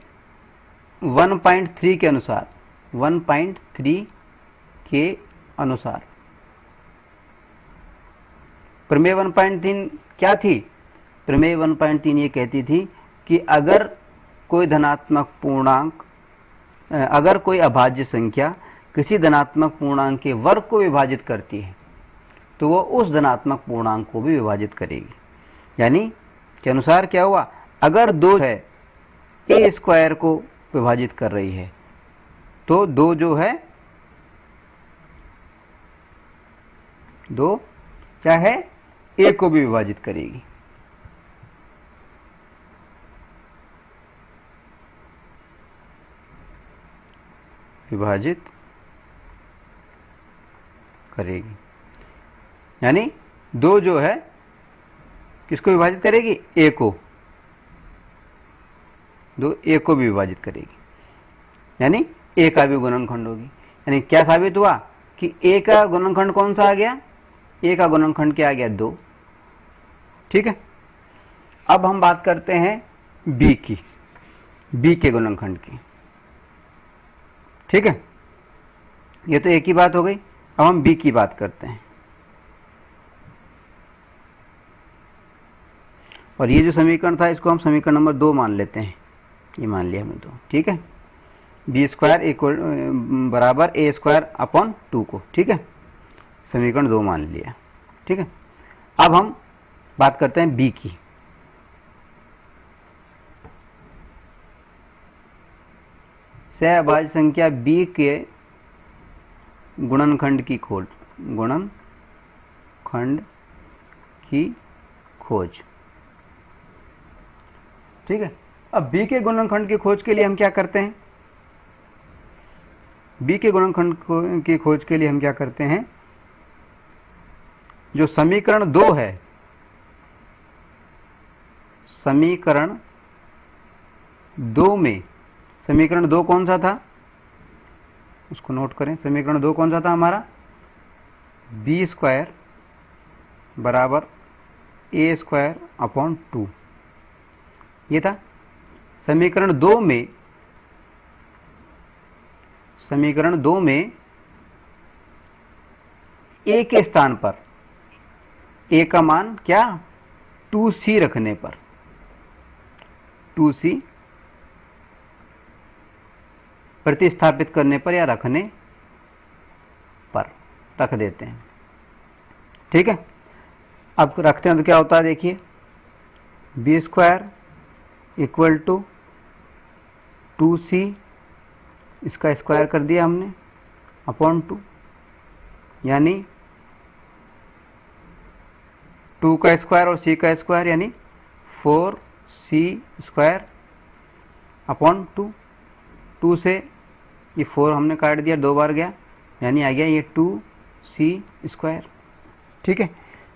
1.3 के अनुसार, 1.3 के अनुसार प्रमेय 1.3 क्या थी, प्रमेय 1.3 ये कहती थी कि अगर कोई धनात्मक पूर्णांक, अगर कोई अभाज्य संख्या किसी धनात्मक पूर्णांक के वर्ग को विभाजित करती है तो वो उस धनात्मक पूर्णांक को भी विभाजित करेगी। यानी के अनुसार क्या हुआ, अगर 2 है ए स्क्वायर को विभाजित कर रही है तो 2 जो है 2 क्या है, ए को भी विभाजित करेगी। विभाजित करेगी, यानी 2 जो है किसको विभाजित करेगी, ए को, 2 ए को भी विभाजित करेगी, यानी ए का भी गुणनखंड होगी। यानी क्या साबित हुआ कि ए का गुणनखंड कौन सा आ गया, ए का गुणनखंड क्या आ गया, 2। ठीक है। अब हम बात करते हैं बी की, बी के गुणनखंड की। ठीक है, ये तो एक ही बात हो गई। अब हम बी की बात करते हैं। और ये जो समीकरण था इसको हम समीकरण नंबर 2 मान लेते हैं, ये मान लिया हमने 2। ठीक है। बी स्क्वायर इक्वल बराबर ए स्क्वायर अपॉन 2 को, ठीक है, समीकरण 2 मान लिया। ठीक है। अब हम बात करते हैं बी की। सहअभाज्य संख्या बी के गुणनखंड की खोज, गुणनखंड की खोज। ठीक है। अब बी के गुणनखंड की खोज के लिए हम क्या करते हैं, बी के गुणनखंड की खोज के लिए हम क्या करते हैं, जो समीकरण 2 है, समीकरण 2 में, समीकरण 2 कौन सा था उसको नोट करें। समीकरण 2 कौन सा था हमारा, बी स्क्वायर बराबर ए स्क्वायर अपॉन 2, ये था। समीकरण 2 में, समीकरण 2 में ए के स्थान पर, ए का मान क्या, 2c रखने पर, 2c प्रतिस्थापित करने पर या रखने पर रख देते हैं। ठीक है। अब रखते हैं तो क्या होता है, देखिए, B square equal to 2c, इसका स्क्वायर कर दिया हमने, अपॉन 2, यानी 2 का स्क्वायर और c का स्क्वायर, यानी 4c स्क्वायर अपॉन 2। 2 से ये 4 हमने काट दिया, 2 बार गया, यानी आ गया ये 2c स्क्वायर। ठीक है।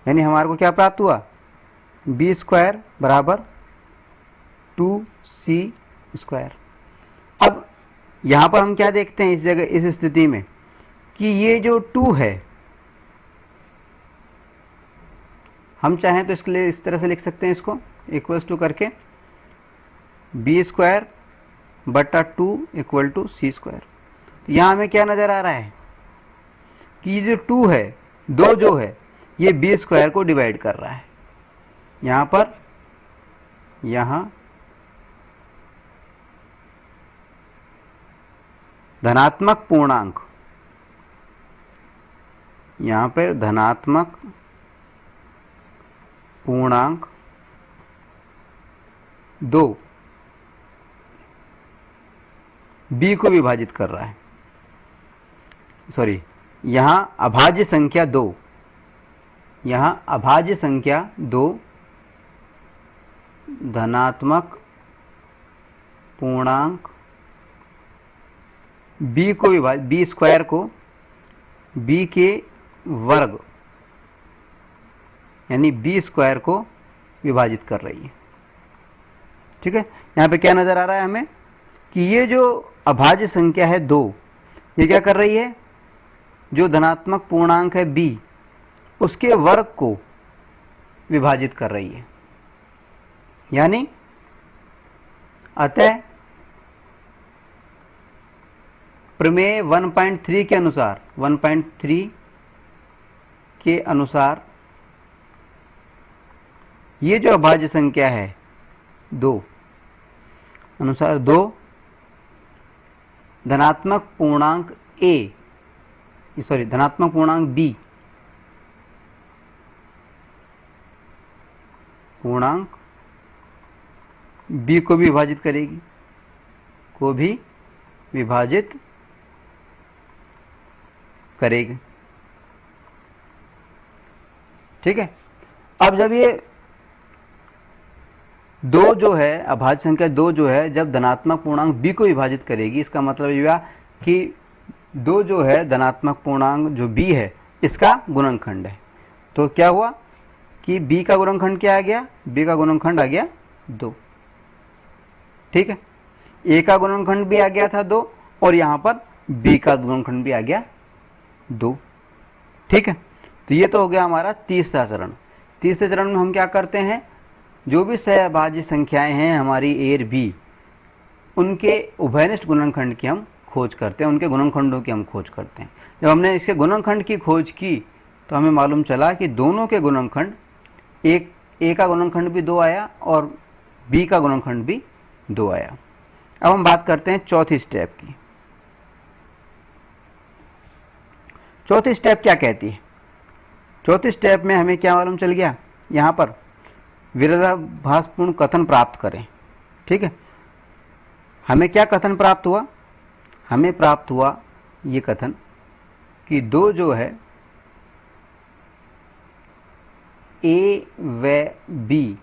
यानी हमारे को क्या प्राप्त हुआ, बी स्क्वायर बराबर 2c स्क्वायर। अब यहां पर हम क्या देखते हैं इस जगह, इस स्थिति में, कि ये जो 2 है, हम चाहें तो इसके लिए इस तरह से लिख सकते हैं इसको, इक्वल्स टू करके b² बटा 2 इक्वल टू c²। तो यहां हमें क्या नजर आ रहा है कि ये जो 2 है, 2 जो है ये b² को डिवाइड कर रहा है। यहां पर यहां धनात्मक पूर्णांक, यहां पर धनात्मक पूर्णांक 2 b को विभाजित कर रहा है। सॉरी, यहां अभाज्य संख्या 2, यहां अभाज्य संख्या 2 धनात्मक पूर्णांक b को विभाजित, b² को b के वर्ग यानी b² को विभाजित कर रही है। ठीक है, यहां पे क्या नजर आ रहा है हमें कि ये जो अभाज्य संख्या है 2, ये क्या कर रही है, जो धनात्मक पूर्णांक है b उसके वर्ग को विभाजित कर रही है। यानी अतः प्रमेय 1.3 के अनुसार, 1.3 के अनुसार ये जो अभाज्य संख्या है 2 अनुसार 2 धनात्मक पूर्णांक धनात्मक पूर्णांक b, पूर्णांक b को भी विभाजित करेगी, को भी विभाजित करेगी। ठीक है, अब जब ये 2 जो है, अभाज्य संख्या 2 जो है, जब धनात्मक पूर्णांक b को विभाजित करेगी, इसका मतलब ये हुआ कि 2 जो है धनात्मक पूर्णांक जो b है इसका गुणनखंड है। तो क्या हुआ कि b का गुणनखंड क्या आ गया, b का गुणनखंड आ गया 2। ठीक है, a का गुणनखंड भी आ गया था 2 और यहां पर b का गुणनखंड भी आ गया 2। ठीक है, तो ये तो हो गया हमारा तीसरा चरण। तीसरे चरण में हम क्या करते हैं, जो भी सहअभाज्य संख्याएं हैं हमारी a और b, उनके उभयनिष्ठ गुणनखंड की हम खोज करते हैं, उनके गुणनखंडों की हम खोज करते हैं। जब हमने इसके गुणनखंड की खोज की तो हमें मालूम चला कि दोनों के गुणनखंड, एक a का गुणनखंड भी 2 आया और b का गुणनखंड भी 2 आया। अब हम बात करते हैं चौथी स्टेप की। चौथी स्टेप क्या कहती है? चौथी स्टेप में हमें क्या मालूम चल गया, यहां पर विरोधाभासपूर्ण कथन प्राप्त करें। ठीक है, हमें क्या कथन प्राप्त हुआ, हमें प्राप्त हुआ ये कथन कि 2 जो है a व b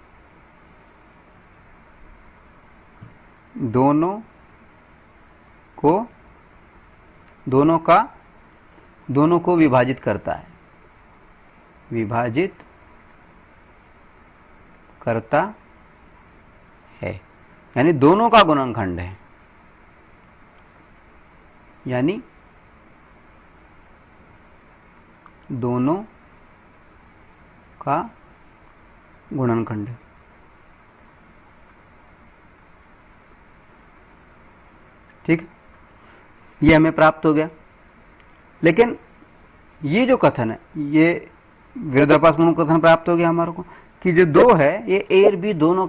दोनों को विभाजित करता है, विभाजित करता है, यानी दोनों का गुणनखंड है, यानी दोनों का गुणनखंड। ठीक, ये हमें प्राप्त हो गया। लेकिन ये जो कथन है, ये विरोधाभासपूर्ण कथन प्राप्त हो गया हमारे को कि जो 2 है ये a और b दोनों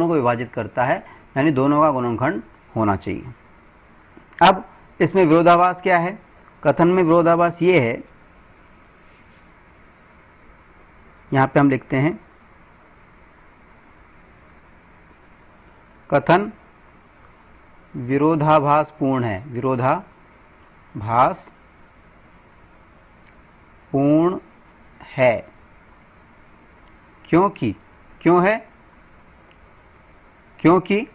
को विभाजित करता है, यानी दोनों का गुणनखंड होना चाहिए। अब इसमें विरोधाभास क्या है, कथन में विरोधाभास ये है, यहां पे हम लिखते हैं कथन विरोधाभासपूर्ण है, विरोधाभास पूर्ण है। क्योंकि क्यों है, क्योंकि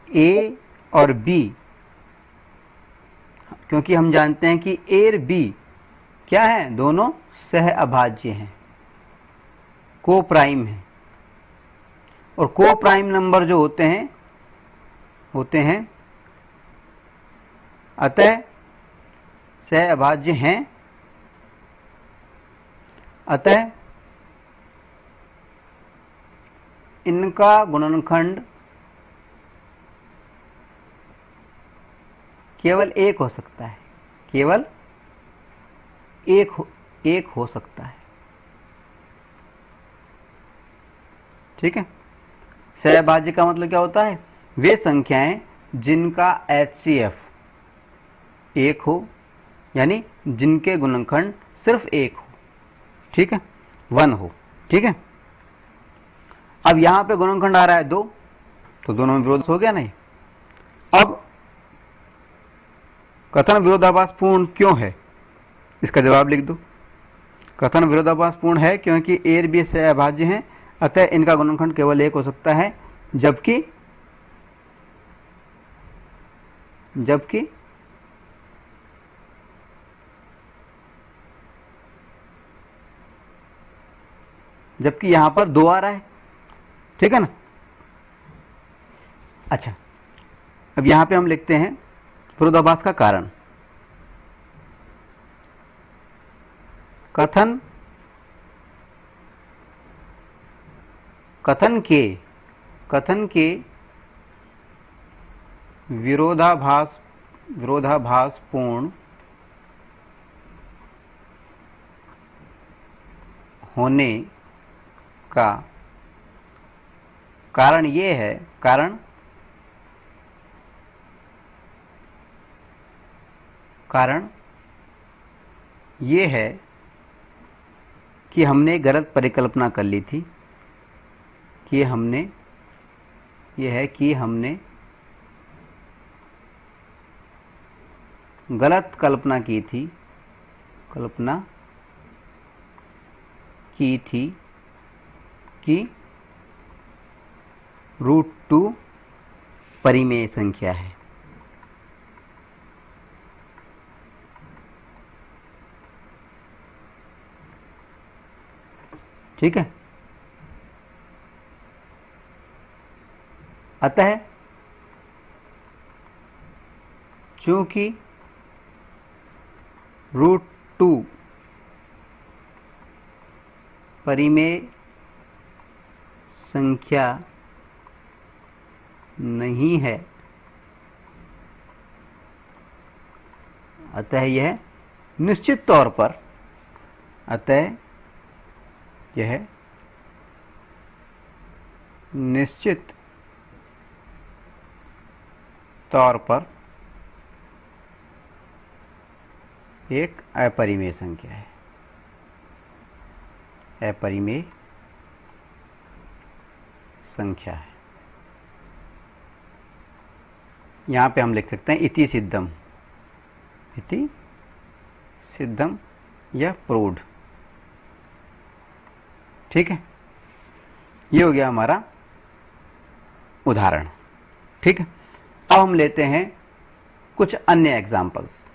a और b, क्योंकि हम जानते हैं कि a और b क्या है, दोनों सह अभाज्य हैं, को प्राइम है, और को प्राइम नंबर जो होते हैं अतः सह अभाज्य हैं अतः इनका गुणनखंड केवल एक हो सकता है, केवल एक हो सकता है। ठीक है। सहभाज्य का मतलब क्या होता है? वे संख्याएं जिनका HCF एक हो, यानी जिनके गुणनखंड सिर्फ एक हो। ठीक है, 1 हो। ठीक है। अब यहां पे गुणनखंड आ रहा है 2, तो दोनों में विरोध हो गया नहीं। अब कथन विरोधाभासपूर्ण क्यों है, इसका जवाब लिख दो। कथन विरोधाभासपूर्ण है क्योंकि ए और बी सहभाज्य हैं, अतः इनका गुणनखंड केवल एक हो सकता है, जबकि यहां पर 2 आ रहा है। ठीक है ना। अच्छा, अब यहां पे हम लिखते हैं विरोधाभास का कारण। कथन के विरोधाभासपूर्ण होने का कारण ये है, कारण ये है कि हमने गलत परिकल्पना कर ली थी, कि हमने गलत कल्पना की थी कि √2 परिमेय संख्या है। ठीक है। अतः चूंकि √2 परिमेय संख्या नहीं है, अतः यह निश्चित तौर पर एक अपरिमेय संख्या है। अपरिमेय संख्या है। यहां पे हम लिख सकते हैं इति सिद्धम या प्रूव्ड। ठीक है, ये हो गया हमारा उदाहरण। ठीक है, अब हम लेते हैं कुछ अन्य एग्जाम्पल्स।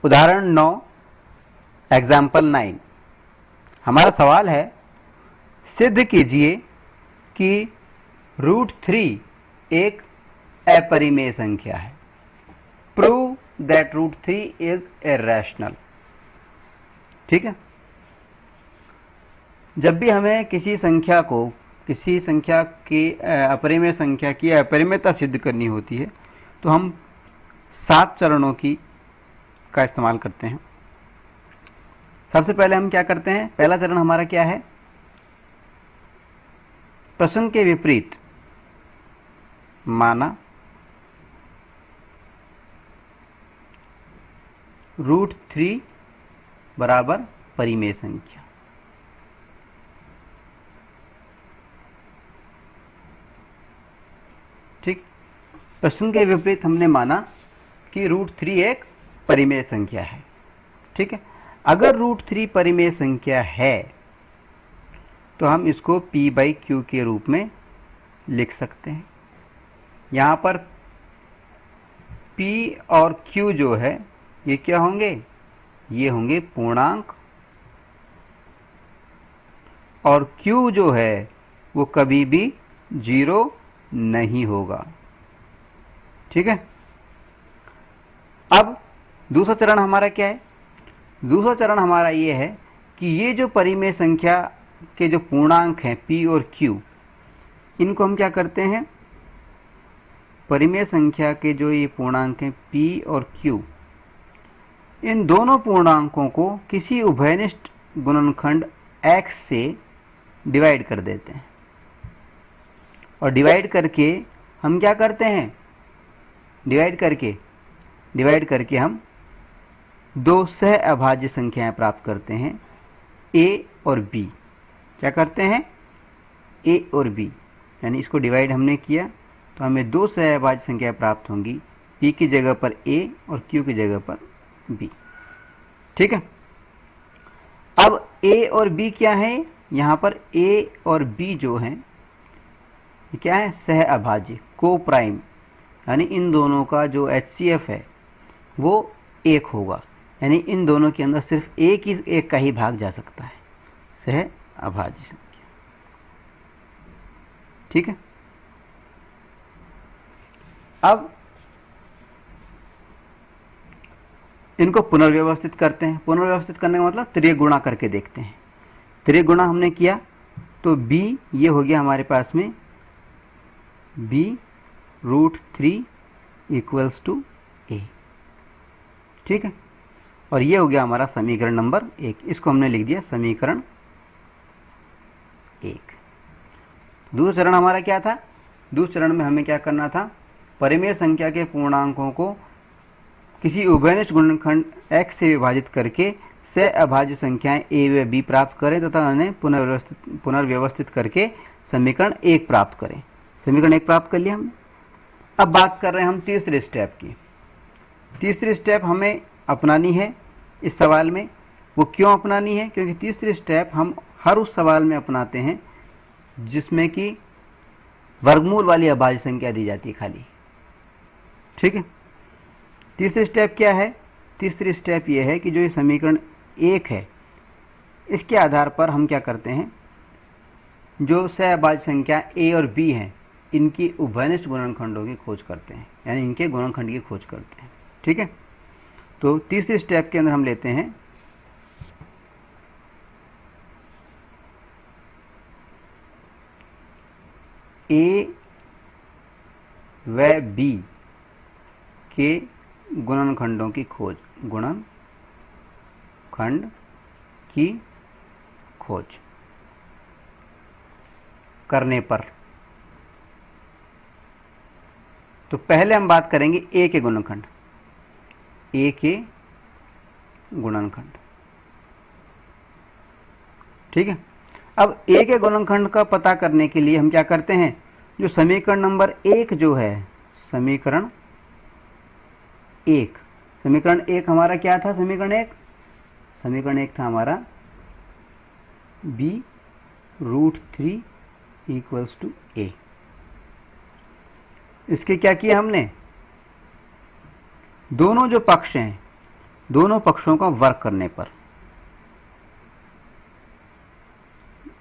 उदाहरण 9, एग्जाम्पल 9। हमारा सवाल है, सिद्ध कीजिए कि √3 एक अपरिमेय संख्या है। Prove that √3 is irrational. ठीक है। जब भी हमें किसी संख्या की अपरिमेय संख्या की अपरिमेयता सिद्ध करनी होती है, तो हम 7 चरणों का इस्तेमाल करते हैं। सबसे पहले हम क्या करते हैं? पहला चरण हमारा क्या है? प्रश्न के विपरीत माना √3 बराबर परिमेय संख्या। ठीक, प्रश्न के विपरीत हमने माना कि √3 एक परिमेय संख्या है। ठीक है। अगर √3 परिमेय संख्या है तो हम इसको p/q के रूप में लिख सकते हैं। यहां पर p और q जो है ये क्या होंगे? ये होंगे पूर्णांक, और q जो है वो कभी भी 0 नहीं होगा। ठीक है। अब दूसरा चरण हमारा क्या है? दूसरा चरण हमारा ये है कि ये जो परिमेय संख्या के जो पूर्णांक हैं p और q, इनको हम क्या करते हैं, परिमेय संख्या के जो ये पूर्णांक हैं p और q, इन दोनों पूर्णांकों को किसी उभयनिष्ठ गुणनखंड x से डिवाइड कर देते हैं। और डिवाइड करके हम क्या करते हैं, डिवाइड करके हम दो सह अभाज्य संख्याएं प्राप्त करते हैं, a और b। क्या करते हैं, a और b, यानी इसको डिवाइड हमने किया तो हमें दो सह अभाज्य संख्याएं प्राप्त होंगी, p की जगह पर a और q की जगह पर b। ठीक है। अब a और b क्या है, यहां पर a और b जो है क्या है, सह अभाज्य, को प्राइम, यानी इन दोनों का जो HCF है वो 1 होगा, यानी इन दोनों के अंदर सिर्फ एक का ही भाग जा सकता है, सह अभाज्य संख्या। ठीक है। अब इनको पुनर्व्यवस्थित करते हैं। पुनर्व्यवस्थित करने का मतलब त्रिय गुणा करके देखते हैं। त्रिय गुणा हमने किया तो b ये हो गया हमारे पास में b√3 इक्वल्स टू a। ठीक है। और ये हो गया हमारा समीकरण नंबर 1, इसको हमने लिख दिया समीकरण 1। दूसरा चरण हमारा क्या था, दूसरे चरण में हमें क्या करना था, परिमेय संख्या के पूर्णांकों को किसी उभयनिष्ठ गुणनखंड x से विभाजित करके सह अभाज्य संख्याएं a व b प्राप्त करें तथा उन्हें पुनर्व्यवस्थित करके समीकरण 1 प्राप्त करें। समीकरण 1 प्राप्त कर लिया हमने। अब बात कर रहे हैं हम तीसरे स्टेप की। तीसरी स्टेप हमें अपनानी है इस सवाल में। वो क्यों अपनानी है, क्योंकि तीसरी स्टेप हम हर उस सवाल में अपनाते हैं जिसमें कि वर्गमूल वाली अभाज्य संख्या दी जाती है खाली। ठीक है। तीसरी स्टेप क्या है, तीसरी स्टेप ये है कि जो ये समीकरण 1 है इसके आधार पर हम क्या करते हैं, जो सहअभाज्य संख्या a और b हैं इनकी उभयनिष्ठ गुणनखंडों की खोज करते हैं, यानी इनके गुणनखंड की खोज करते हैं। ठीक है। तो तीसरी स्टेप के अंदर हम लेते हैं a व b के गुणनखंडों की खोज, गुणनखंड की खोज करने पर। तो पहले हम बात करेंगे a के गुणनखंड, a के गुणनखंड। ठीक है। अब a के गुणनखंड का पता करने के लिए हम क्या करते हैं, जो समीकरण नंबर 1 जो है, समीकरण 1 हमारा क्या था, समीकरण 1 था हमारा b√3 इक्वल्स टू a। इसके क्या किया हमने, दोनों जो पक्ष हैं दोनों पक्षों का वर्ग करने पर,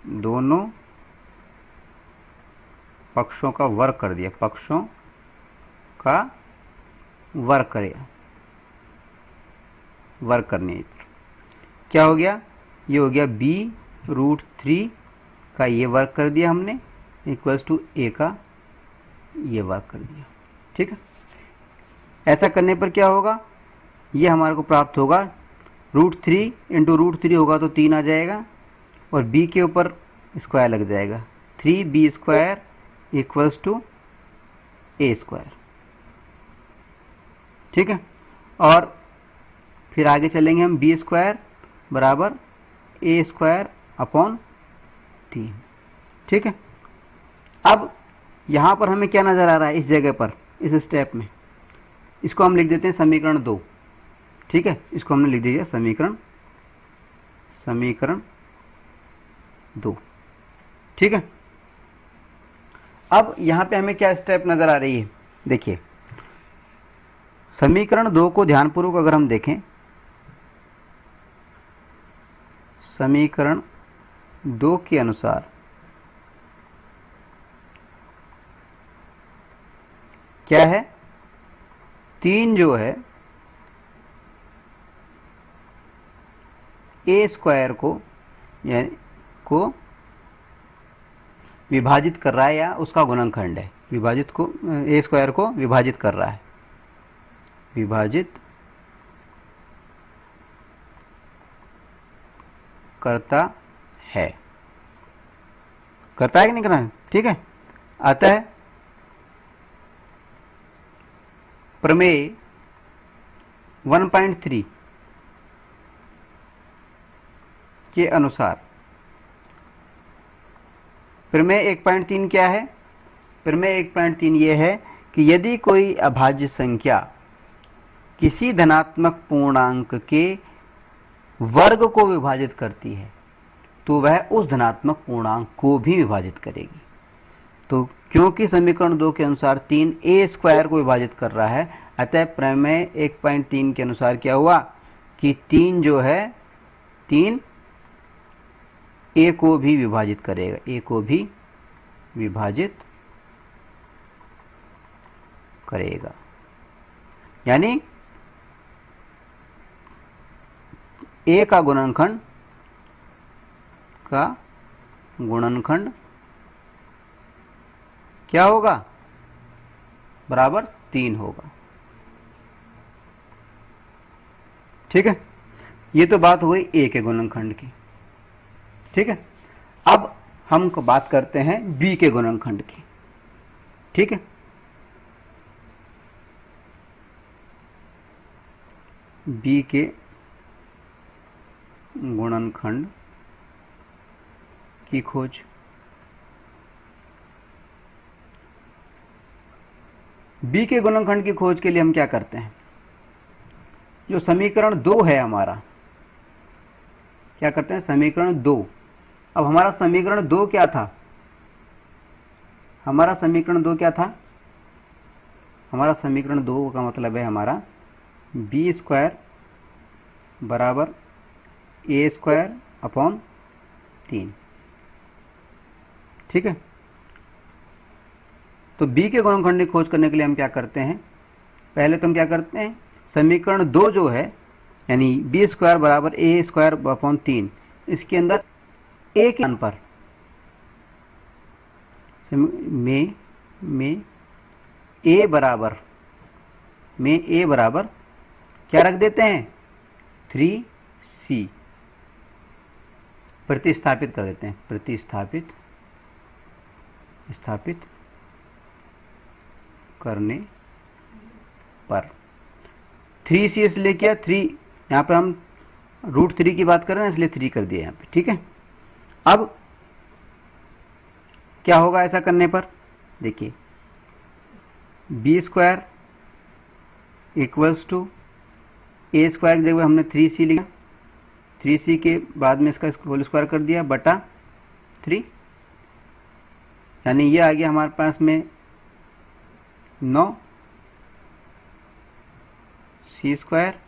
दोनों पक्षों का वर्ग कर दिया, पक्षों का वर्ग करेगा, वर्ग करने पर क्या हो गया, ये हो गया b√3 का ये वर्ग कर दिया हमने इक्वल्स टू a का ये वर्ग कर दिया। ठीक है। ऐसा करने पर क्या होगा, ये हमारे को प्राप्त होगा √3 इंटू √3 होगा तो 3 आ जाएगा और b के ऊपर स्क्वायर लग जाएगा, 3b² इक्वल्स टू a²। ठीक है। और फिर आगे चलेंगे हम, b² बराबर a² अपॉन 3। ठीक है। अब यहां पर हमें क्या नजर आ रहा है, इस जगह पर, इस स्टेप में, इसको हम लिख देते हैं समीकरण 2। ठीक है। इसको हमने लिख दिया समीकरण 2। ठीक है। अब यहां पे हमें क्या स्टेप नजर आ रही है, देखिए समीकरण 2 को ध्यानपूर्वक अगर हम देखें, समीकरण 2 के अनुसार क्या है, 3 जो है ए स्क्वायर को विभाजित कर रहा है या उसका गुणनखंड है। विभाजित को ए स्क्वायर को विभाजित कर रहा है, विभाजित करता है, करता है कि नहीं करता है, ठीक है। अतः प्रमेय 1.3 के अनुसार प्रमेय 1.3 क्या है? प्रमेय 1.3 ये है कि यदि कोई अभाज्य संख्या किसी धनात्मक पूर्णांक के वर्ग को विभाजित करती है तो वह उस धनात्मक पूर्णांक को भी विभाजित करेगी। तो क्योंकि समीकरण 2 के अनुसार 3 ए स्क्वायर को विभाजित कर रहा है, अतः प्रमेय 1.3 के अनुसार क्या हुआ कि 3 जो है 3 ए को भी विभाजित करेगा, ए को भी विभाजित करेगा। यानी ए का गुणनखंड क्या होगा? बराबर 3 होगा। ठीक है, ये तो बात हुई ए के गुणनखंड की। ठीक है, अब हम बात करते हैं बी के गुणनखंड की। ठीक है, बी के गुणनखंड की खोज। बी के गुणनखंड की खोज के लिए हम क्या करते हैं? जो समीकरण 2 है हमारा, क्या करते हैं? समीकरण 2। अब हमारा समीकरण 2 क्या था? हमारा समीकरण 2 क्या था? हमारा समीकरण 2 का मतलब है हमारा बी स्क्वायर बराबर ए स्क्वायर अपॉन 3। ठीक है, तो बी के गुणनखंड की खोज करने के लिए हम क्या करते हैं? पहले तो हम क्या करते हैं, समीकरण 2 जो है यानी बी स्क्वायर बराबर ए स्क्वायर अपॉन 3, इसके अंदर ए के मान पर में ए बराबर क्या रख देते हैं? 3c प्रतिस्थापित कर देते हैं। स्थापित करने पर 3c इसलिए क्या? 3 यहाँ पे हम √3 की बात कर रहे हैं इसलिए 3 कर दिया यहाँ पे। ठीक है, अब क्या होगा ऐसा करने पर? देखिए, B square equals to A square की जगह हमने 3c लिखा, 3c के बाद में इसका होल स्क्वायर कर दिया बटा 3, यानी ये आ गया हमारे पास में 9 सी स्क्वायर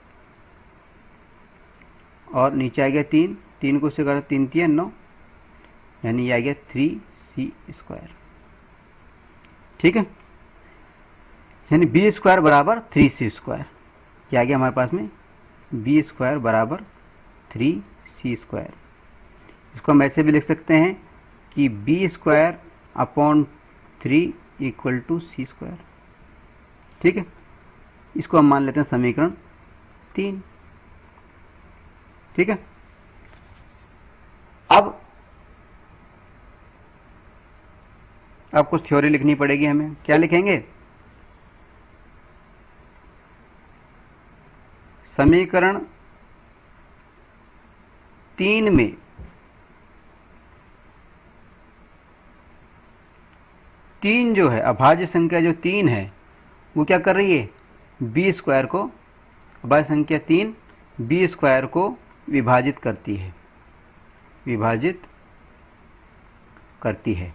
और नीचे आ गया 3, 3 को उससे कर 3 3 9, यानी ये आ गया 3c स्क्वायर। ठीक है, यानी बी स्क्वायर बराबर 3c स्क्वायर। क्या आ गया हमारे पास में? बी स्क्वायर बराबर 3c स्क्वायर। इसको हम ऐसे भी लिख सकते हैं कि B square upon 3 equal to C square. ठीक है, इसको हम मान लेते हैं समीकरण 3। ठीक है, अब कुछ थ्योरी लिखनी पड़ेगी हमें। क्या लिखेंगे? समीकरण 3 में तीन जो है अभाज्य संख्या जो 3 है वो क्या कर रही है? बी स्क्वायर को, अभाज्य संख्या 3 बी स्क्वायर को विभाजित करती है।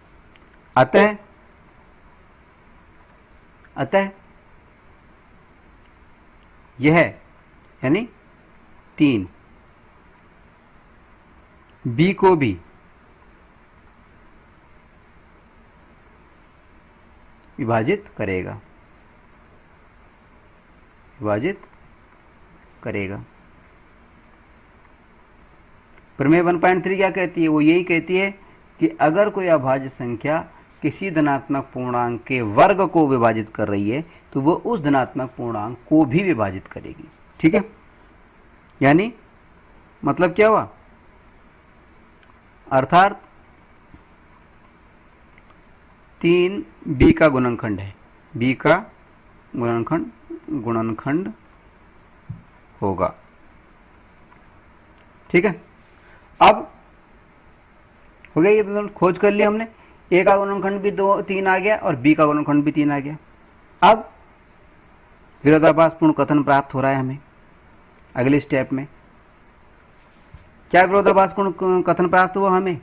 अतः यह यानी 3 बी को भी विभाजित करेगा। प्रमेय 1.3 क्या कहती है? वो यही कहती है कि अगर कोई अभाज्य संख्या किसी धनात्मक पूर्णांक के वर्ग को विभाजित कर रही है तो वो उस धनात्मक पूर्णांक को भी विभाजित करेगी। ठीक है, यानी मतलब क्या हुआ? अर्थात 3 b का गुणनखंड है, b का गुणनखंड होगा। ठीक है, अब हो गया, ये खोज कर लिया हमने। a का गुणनखंड भी 3 आ गया और b का गुणनखंड भी 3 आ गया। अब विरोधाभासपूर्ण कथन प्राप्त हो रहा है हमें अगले स्टेप में। क्या विरोधाभासपूर्ण कथन प्राप्त हुआ हमें?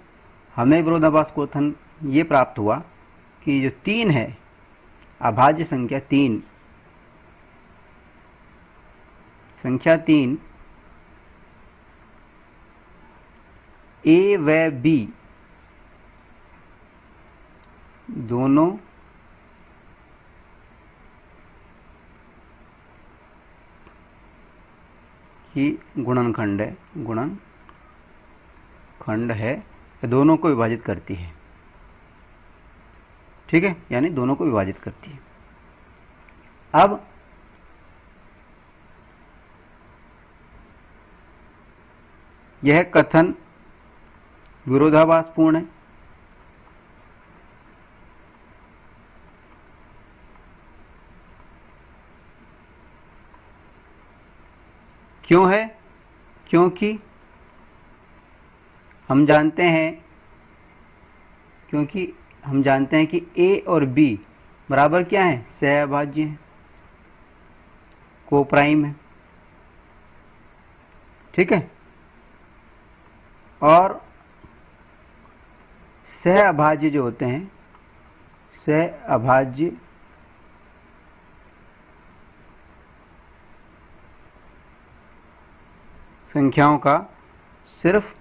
हमें विरोधाभासपूर्ण कथन ये प्राप्त हुआ कि जो 3 है, अभाज्य संख्या 3, संख्या 3 a व b दोनों ही गुणनखंड है, दोनों को विभाजित करती है। ठीक है, यानी दोनों को विभाजित करती है। अब यह कथन विरोधाभासपूर्ण है। क्यों है? क्योंकि हम जानते हैं कि a और b बराबर क्या है? सहअभाज्य है, को प्राइम है। ठीक है, और सहअभाज्य जो होते हैं, सहअभाज्य संख्याओं का सिर्फ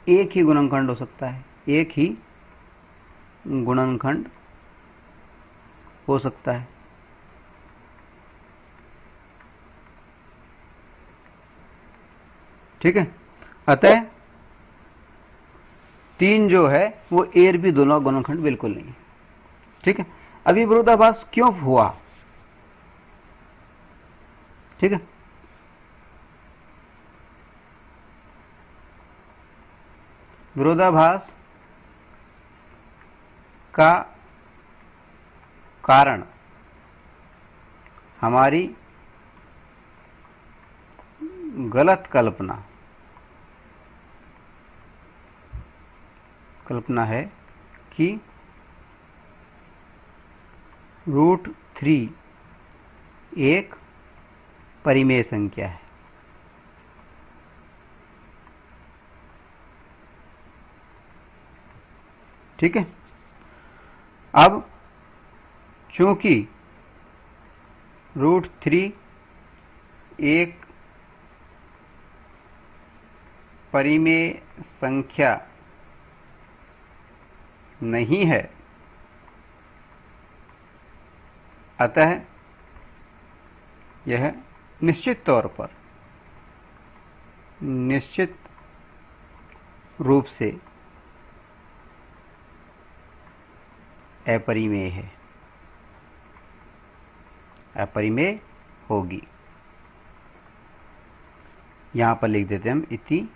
एक ही गुणनखंड हो सकता है, एक ही गुणनखंड हो सकता है। ठीक है, अतः 3 जो है वो a और b दोनों गुणनखंड बिल्कुल नहीं है। ठीक है, अभी विरोधाभास क्यों हुआ? ठीक है, विरोधाभास का कारण हमारी गलत कल्पना है कि √3 एक परिमेय संख्या है। ठीक है, अब चूंकि √3 एक परिमेय संख्या नहीं है, अतः यह निश्चित रूप से अपरिमेय है, अपरिमेय होगी। यहां पर लिख देते हैं हम इति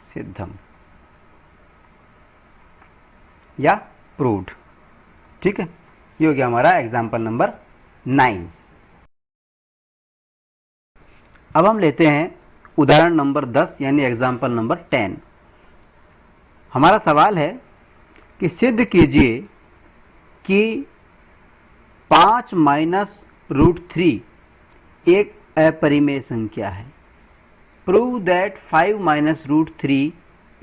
सिद्धम या प्रूव्ड। ठीक है, ये हो गया हमारा एग्जाम्पल नंबर 9। अब हम लेते हैं उदाहरण नंबर 10 यानी एग्जाम्पल नंबर 10। हमारा सवाल है कि सिद्ध कीजिए कि 5 - √3 एक अपरिमेय संख्या है। Prove that 5 - √3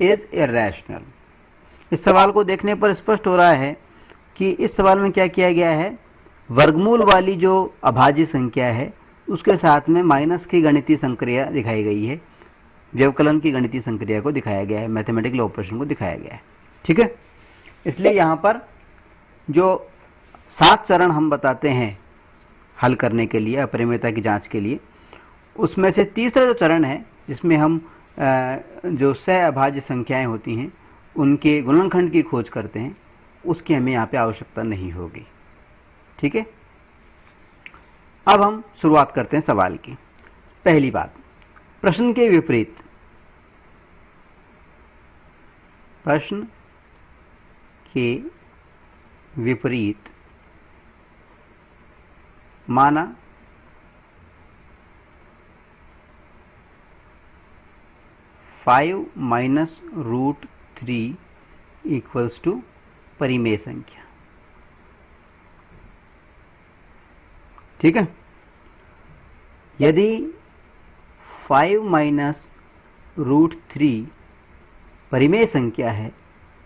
is irrational. इस सवाल को देखने पर स्पष्ट हो रहा है कि इस सवाल में क्या किया गया है, वर्गमूल वाली जो अभाज्य संख्या है उसके साथ में माइनस की गणितीय संक्रिया दिखाई गई है, व्यवकलन की गणितीय संक्रिया को दिखाया गया है, मैथमेटिकल ऑपरेशन को दिखाया गया है। ठीक है, इसलिए यहां पर जो 7 चरण हम बताते हैं हल करने के लिए, अपरिमेयता की जांच के लिए। उसमें से तीसरा जो चरण है जिसमें हम जो सह अभाज्य संख्याएं होती हैं उनके गुणनखंड की खोज करते हैं, उसकी हमें यहाँ पे आवश्यकता नहीं होगी। ठीक है, अब हम शुरुआत करते हैं सवाल की। पहली बात, प्रश्न के विपरीत, प्रश्न के विपरीत माना (5-√3) इक्वल्स टू परिमेय संख्या। ठीक है, यदि 5-√3 परिमेय संख्या है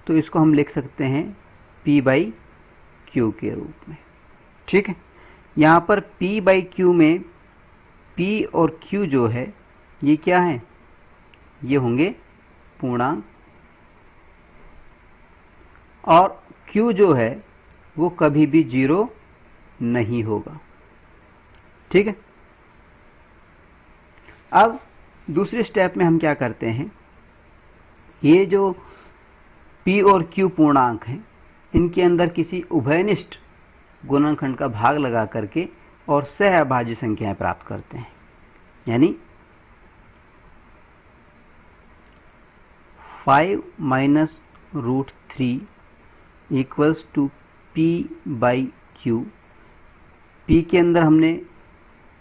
तो इसको हम लिख सकते हैं p/q के रूप में। ठीक है, यहाँ पर p/q में p और q जो है ये क्या है, ये होंगे पूर्णांक, और q जो है वो कभी भी 0 नहीं होगा। ठीक है, अब दूसरे स्टेप में हम क्या करते हैं, ये जो p और q पूर्णांक हैं इनके अंदर किसी उभयनिष्ठ गुणनखंड का भाग लगा करके और सह अभाज्य संख्याएं प्राप्त करते हैं। यानी 5-√3 इक्वल्स टू p/q। p के अंदर हमने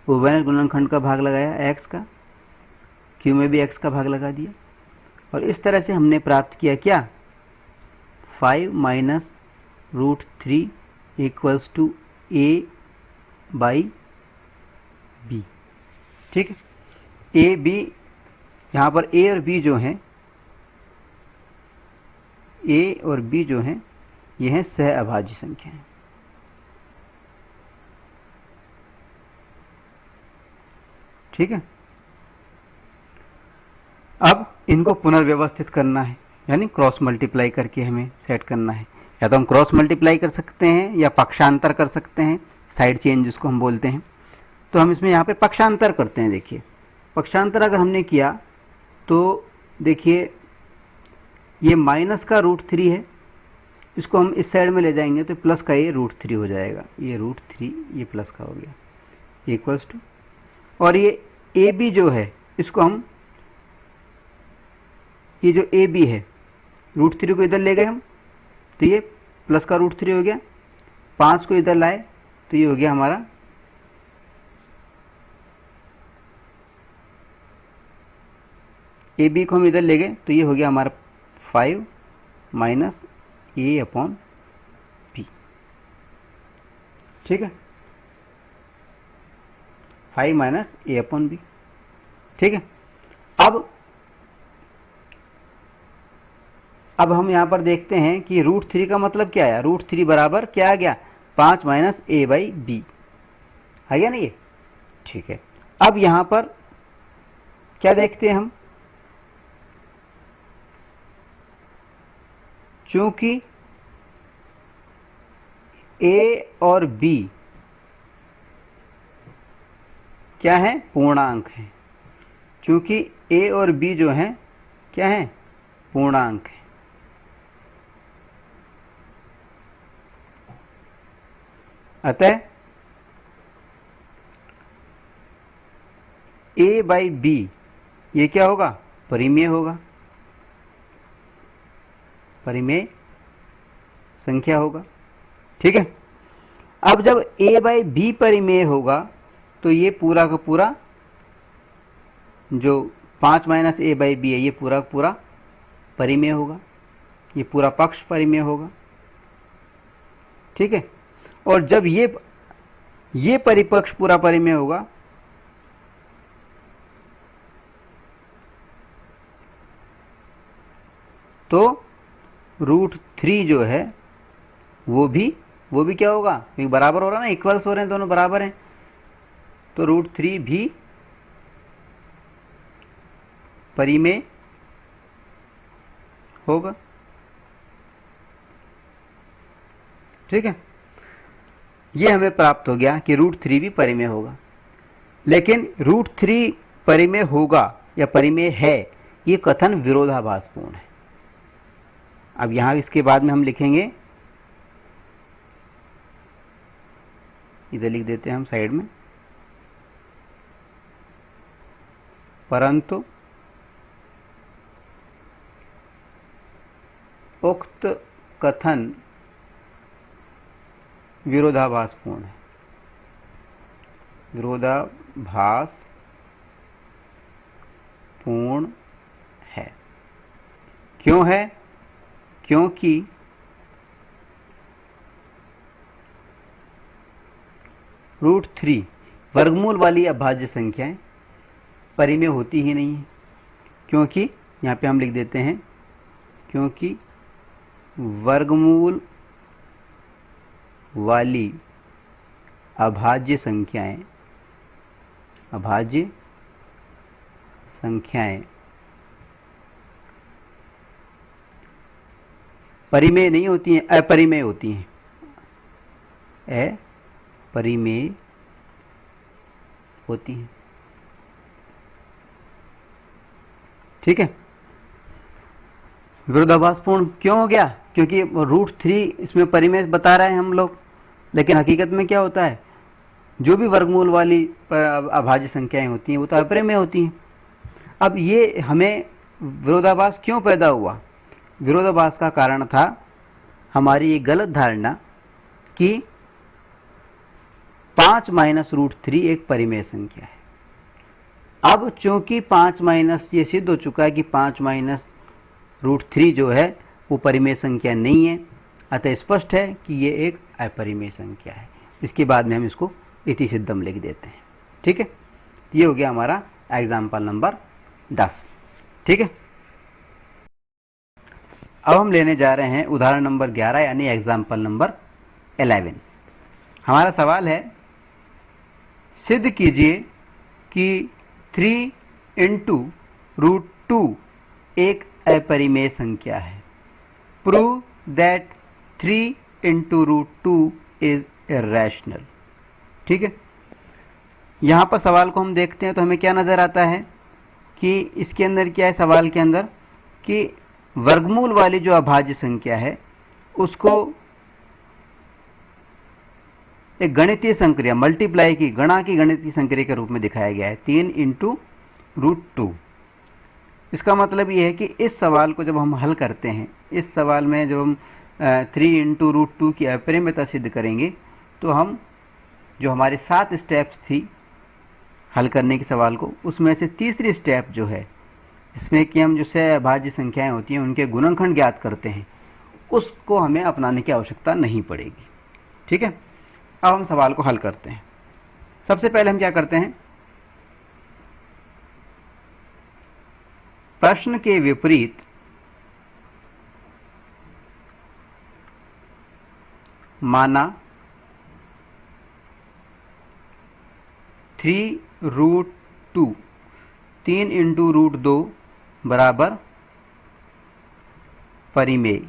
उभयनिष्ठ गुणनखंड का भाग लगाया x का, q में भी x का भाग लगा दिया, और इस तरह से हमने प्राप्त किया क्या, 5-√3 इक्वल्स टू a/b। ठीक है, a b, यहाँ पर a और b जो हैं, a और b जो हैं ये हैं सह अभाज्य संख्याएं। ठीक है, अब इनको पुनर्व्यवस्थित करना है, यानी क्रॉस मल्टीप्लाई करके हमें सेट करना है। या तो हम क्रॉस मल्टीप्लाई कर सकते हैं या पक्षांतर कर सकते हैं, साइड चेंज जिसको हम बोलते हैं। तो हम इसमें यहाँ पे पक्षांतर करते हैं। देखिए, पक्षांतर अगर हमने किया तो देखिए ये माइनस का √3 है, इसको हम इस साइड में ले जाएंगे तो प्लस का ये √3 हो जाएगा, ये √3 ये प्लस का हो गया, इक्वल्स टू, और ये ए बी जो है इसको हम, ये जो ए बी है √3 को इधर ले गए हम तो ये प्लस का √3 हो गया, 5 को इधर लाए तो ये हो गया हमारा ए बी को हम इधर ले गए तो ये हो गया हमारा 5 - a/b। ठीक है, 5 - a/b। ठीक है, अब हम यहां पर देखते हैं कि √3 का मतलब क्या आया, √3 बराबर क्या आ गया, 5 - a/b आ गया ना ये। ठीक है, अब यहां पर क्या देखते हैं हम, चूंकि a और b क्या है, पूर्णांक है, चूंकि a और b जो है क्या है, पूर्णांक है, अतः a/b ये क्या होगा, परिमेय होगा, परिमेय संख्या होगा। ठीक है, अब जब a/b परिमेय होगा तो ये पूरा का पूरा जो 5 - a/b है ये पूरा का पूरा परिमेय होगा, ये पूरा पक्ष परिमेय होगा। ठीक है, और जब ये परिपक्ष पूरा परिमेय होगा तो √3 जो है वो भी क्या होगा, बराबर हो रहा है ना, इक्वल्स हो रहे हैं, दोनों बराबर हैं, तो √3 भी परिमेय होगा। ठीक है, ये हमें प्राप्त हो गया कि √3 भी परिमेय होगा। लेकिन √3 परिमेय होगा या परिमेय है, ये कथन विरोधाभासपूर्ण है। अब यहां इसके बाद में हम लिखेंगे, इधर लिख देते हैं हम साइड में, परंतु उक्त कथन विरोधाभासपूर्ण है। विरोधाभासपूर्ण है। क्यों है? क्योंकि √3 वर्गमूल वाली अभाज्य संख्याएं परिमेय होती ही नहीं है। क्योंकि यहां पे हम लिख देते हैं, क्योंकि वर्गमूल वाली अभाज्य संख्याएं परिमेय नहीं होती हैं, अपरिमेय होती हैं। अपरिमेय होती हैं। ठीक है। विरोधाभासपूर्ण क्यों हो गया? क्योंकि √3 इसमें परिमेय बता रहे हैं हम लोग, लेकिन हकीकत में क्या होता है, जो भी वर्गमूल वाली अभाज्य संख्याएं होती हैं वो तो अपरिमेय होती हैं। अब ये हमें विरोधाभास क्यों पैदा हुआ? विरोधाभास का कारण था हमारी ये गलत धारणा कि 5 - √3 एक परिमेय संख्या है। अब चूंकि 5 ये सिद्ध हो चुका है कि 5 - √3 जो है वो परिमेय संख्या नहीं है, अतः स्पष्ट है कि ये एक अपरिमेय संख्या है। इसके बाद में हम इसको इति सिद्धम लिख देते हैं। ठीक है, ये हो गया हमारा एग्जाम्पल नंबर 10। ठीक है, अब हम लेने जा रहे हैं उदाहरण नंबर 11 यानी एग्जाम्पल नंबर 11। हमारा सवाल है, सिद्ध कीजिए कि 3 × √2 एक अपरिमेय संख्या है। Prove that 3 × √2 is irrational. ठीक है, यहां पर सवाल को हम देखते हैं तो हमें क्या नजर आता है कि इसके अंदर क्या है, सवाल के अंदर कि वर्गमूल वाली जो अभाज्य संख्या है उसको एक गणितीय संक्रिया मल्टीप्लाई की गणा की गणितीय संक्रिया के रूप में दिखाया गया है 3 × √2। इसका मतलब यह है कि इस सवाल को जब हम हल करते हैं, इस सवाल में जब हम 3 × √2 की अपरिमेयता सिद्ध करेंगे तो हम जो हमारे 7 स्टेप्स थी हल करने के सवाल को, उसमें से तीसरी स्टेप जो है इसमें कि हम जो से अभाज्य संख्याएं होती हैं उनके गुणनखंड ज्ञात करते हैं, उसको हमें अपनाने की आवश्यकता नहीं पड़ेगी। ठीक है, अब हम सवाल को हल करते हैं। सबसे पहले हम क्या करते हैं, प्रश्न के विपरीत माना 3 √2 3 × √2 बराबर परिमेय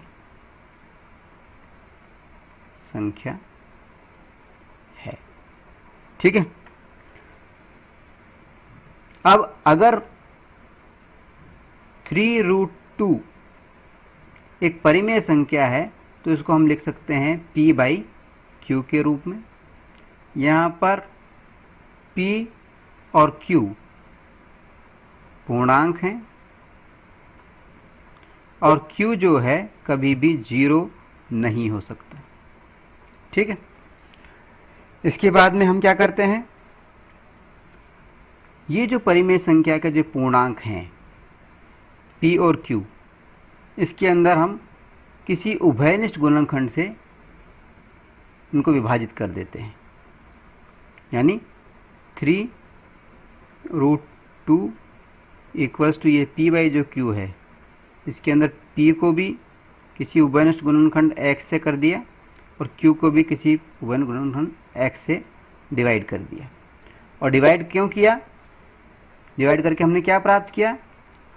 संख्या है। ठीक है, अब अगर 3 √2 एक परिमेय संख्या है तो इसको हम लिख सकते हैं P/Q के रूप में। यहां पर P और Q पूर्णांक हैं और Q जो है कभी भी 0 नहीं हो सकता। ठीक है, इसके बाद में हम क्या करते हैं, ये जो परिमेय संख्या के जो पूर्णांक हैं P और Q, इसके अंदर हम किसी उभयनिष्ठ गुणनखंड से इनको विभाजित कर देते हैं। यानी 3 √2 इक्वल्स टू ये P/ जो Q है, इसके अंदर P को भी किसी उभयनिष्ठ गुणनखंड x से कर दिया और Q को भी किसी उभयनिष्ठ गुणनखंड x से डिवाइड कर दिया। और डिवाइड क्यों किया? डिवाइड करके हमने क्या प्राप्त किया?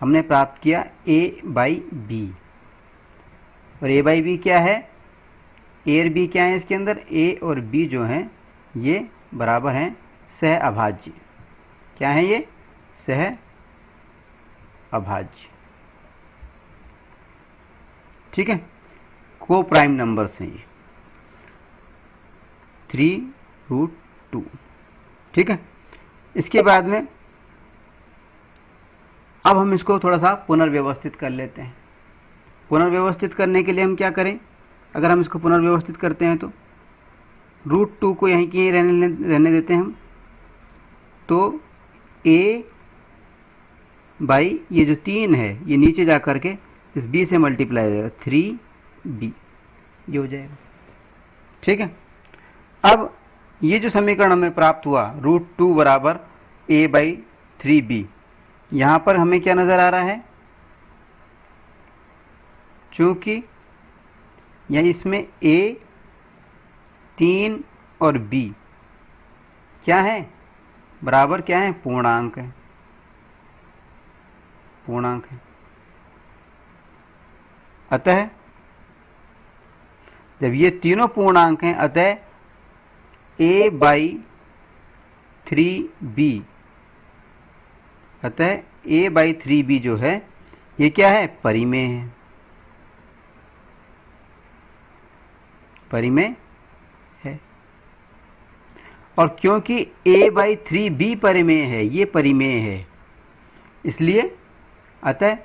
हमने प्राप्त किया A/B। और A/B क्या है? ए और बी क्या है इसके अंदर, ए और बी जो हैं ये बराबर हैं सह अभाज्य। क्या है ये, सह अभाज्य। ठीक है, को प्राइम नंबर्स हैं ये 3√2। ठीक है, इसके बाद में अब हम इसको थोड़ा सा पुनर्व्यवस्थित कर लेते हैं। पुनर्व्यवस्थित करने के लिए हम क्या करें, अगर हम इसको पुनर्व्यवस्थित करते हैं तो √2 को यहीं की रहने देते हैं हम, तो a बाई ये जो 3 है ये नीचे जा करके इस b से मल्टीप्लाई हो जाएगा, 3b ये हो जाएगा। ठीक है, अब ये जो समीकरण हमें प्राप्त हुआ √2 बराबर a/3b, यहां पर हमें क्या नजर आ रहा है, चूंकि या इसमें a 3 और b क्या है, बराबर क्या है, पूर्णांक है, पूर्णांक है। अतः जब ये तीनों पूर्णांक हैं, अतः a/3b, अतः a/3b जो है ये क्या है, परिमेय है, परिमेय है। और क्योंकि a/3b परिमेय है, ये परिमेय है, इसलिए अतः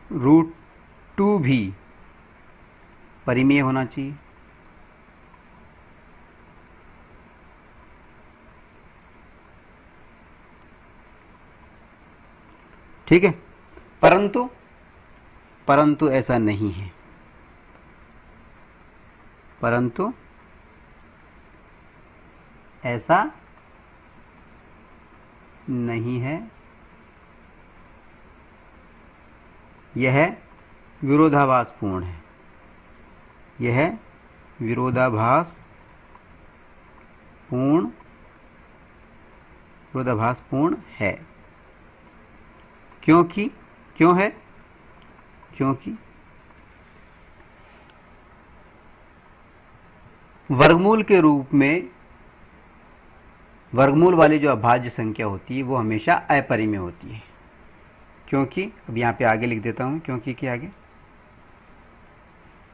√2 भी परिमेय होना चाहिए। ठीक है, परंतु ऐसा नहीं है, परंतु ऐसा नहीं है, यह विरोधाभासपूर्ण है, यह विरोधाभासपूर्ण है। क्योंकि क्यों है, क्योंकि वर्गमूल के रूप में वर्गमूल वाली जो अभाज्य संख्या होती है वो हमेशा अपरिमेय होती है। क्योंकि अब यहां पे आगे लिख देता हूं, क्योंकि के आगे,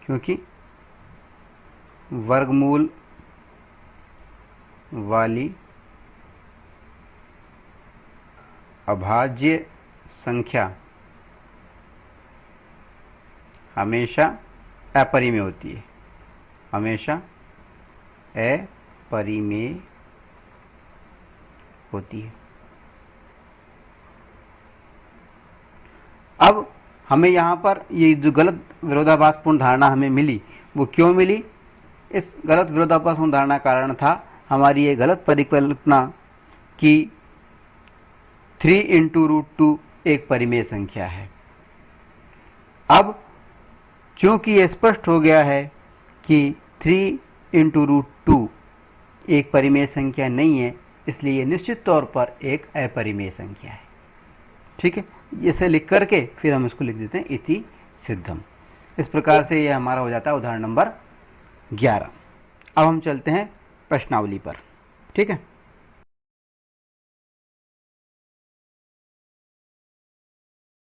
क्योंकि वर्गमूल वाली अभाज्य संख्या हमेशा अपरिमेय होती है, हमेशा अपरिमेय होती है। अब हमें यहां पर ये जो गलत विरोधाभासपूर्ण धारणा हमें मिली वो क्यों मिली, इस गलत विरोधाभासपूर्ण धारणा का कारण था हमारी ये गलत परिकल्पना कि 3 × √2 एक परिमेय संख्या है। अब चूंकि यह स्पष्ट हो गया है कि 3 × √2 एक परिमेय संख्या नहीं है, इसलिए ये निश्चित तौर पर एक अपरिमेय संख्या है। ठीक है, इसे लिख करके फिर हम इसको लिख देते हैं इति सिद्धम। इस प्रकार से यह हमारा हो जाता है उदाहरण नंबर 11। अब हम चलते हैं प्रश्नावली पर। ठीक है।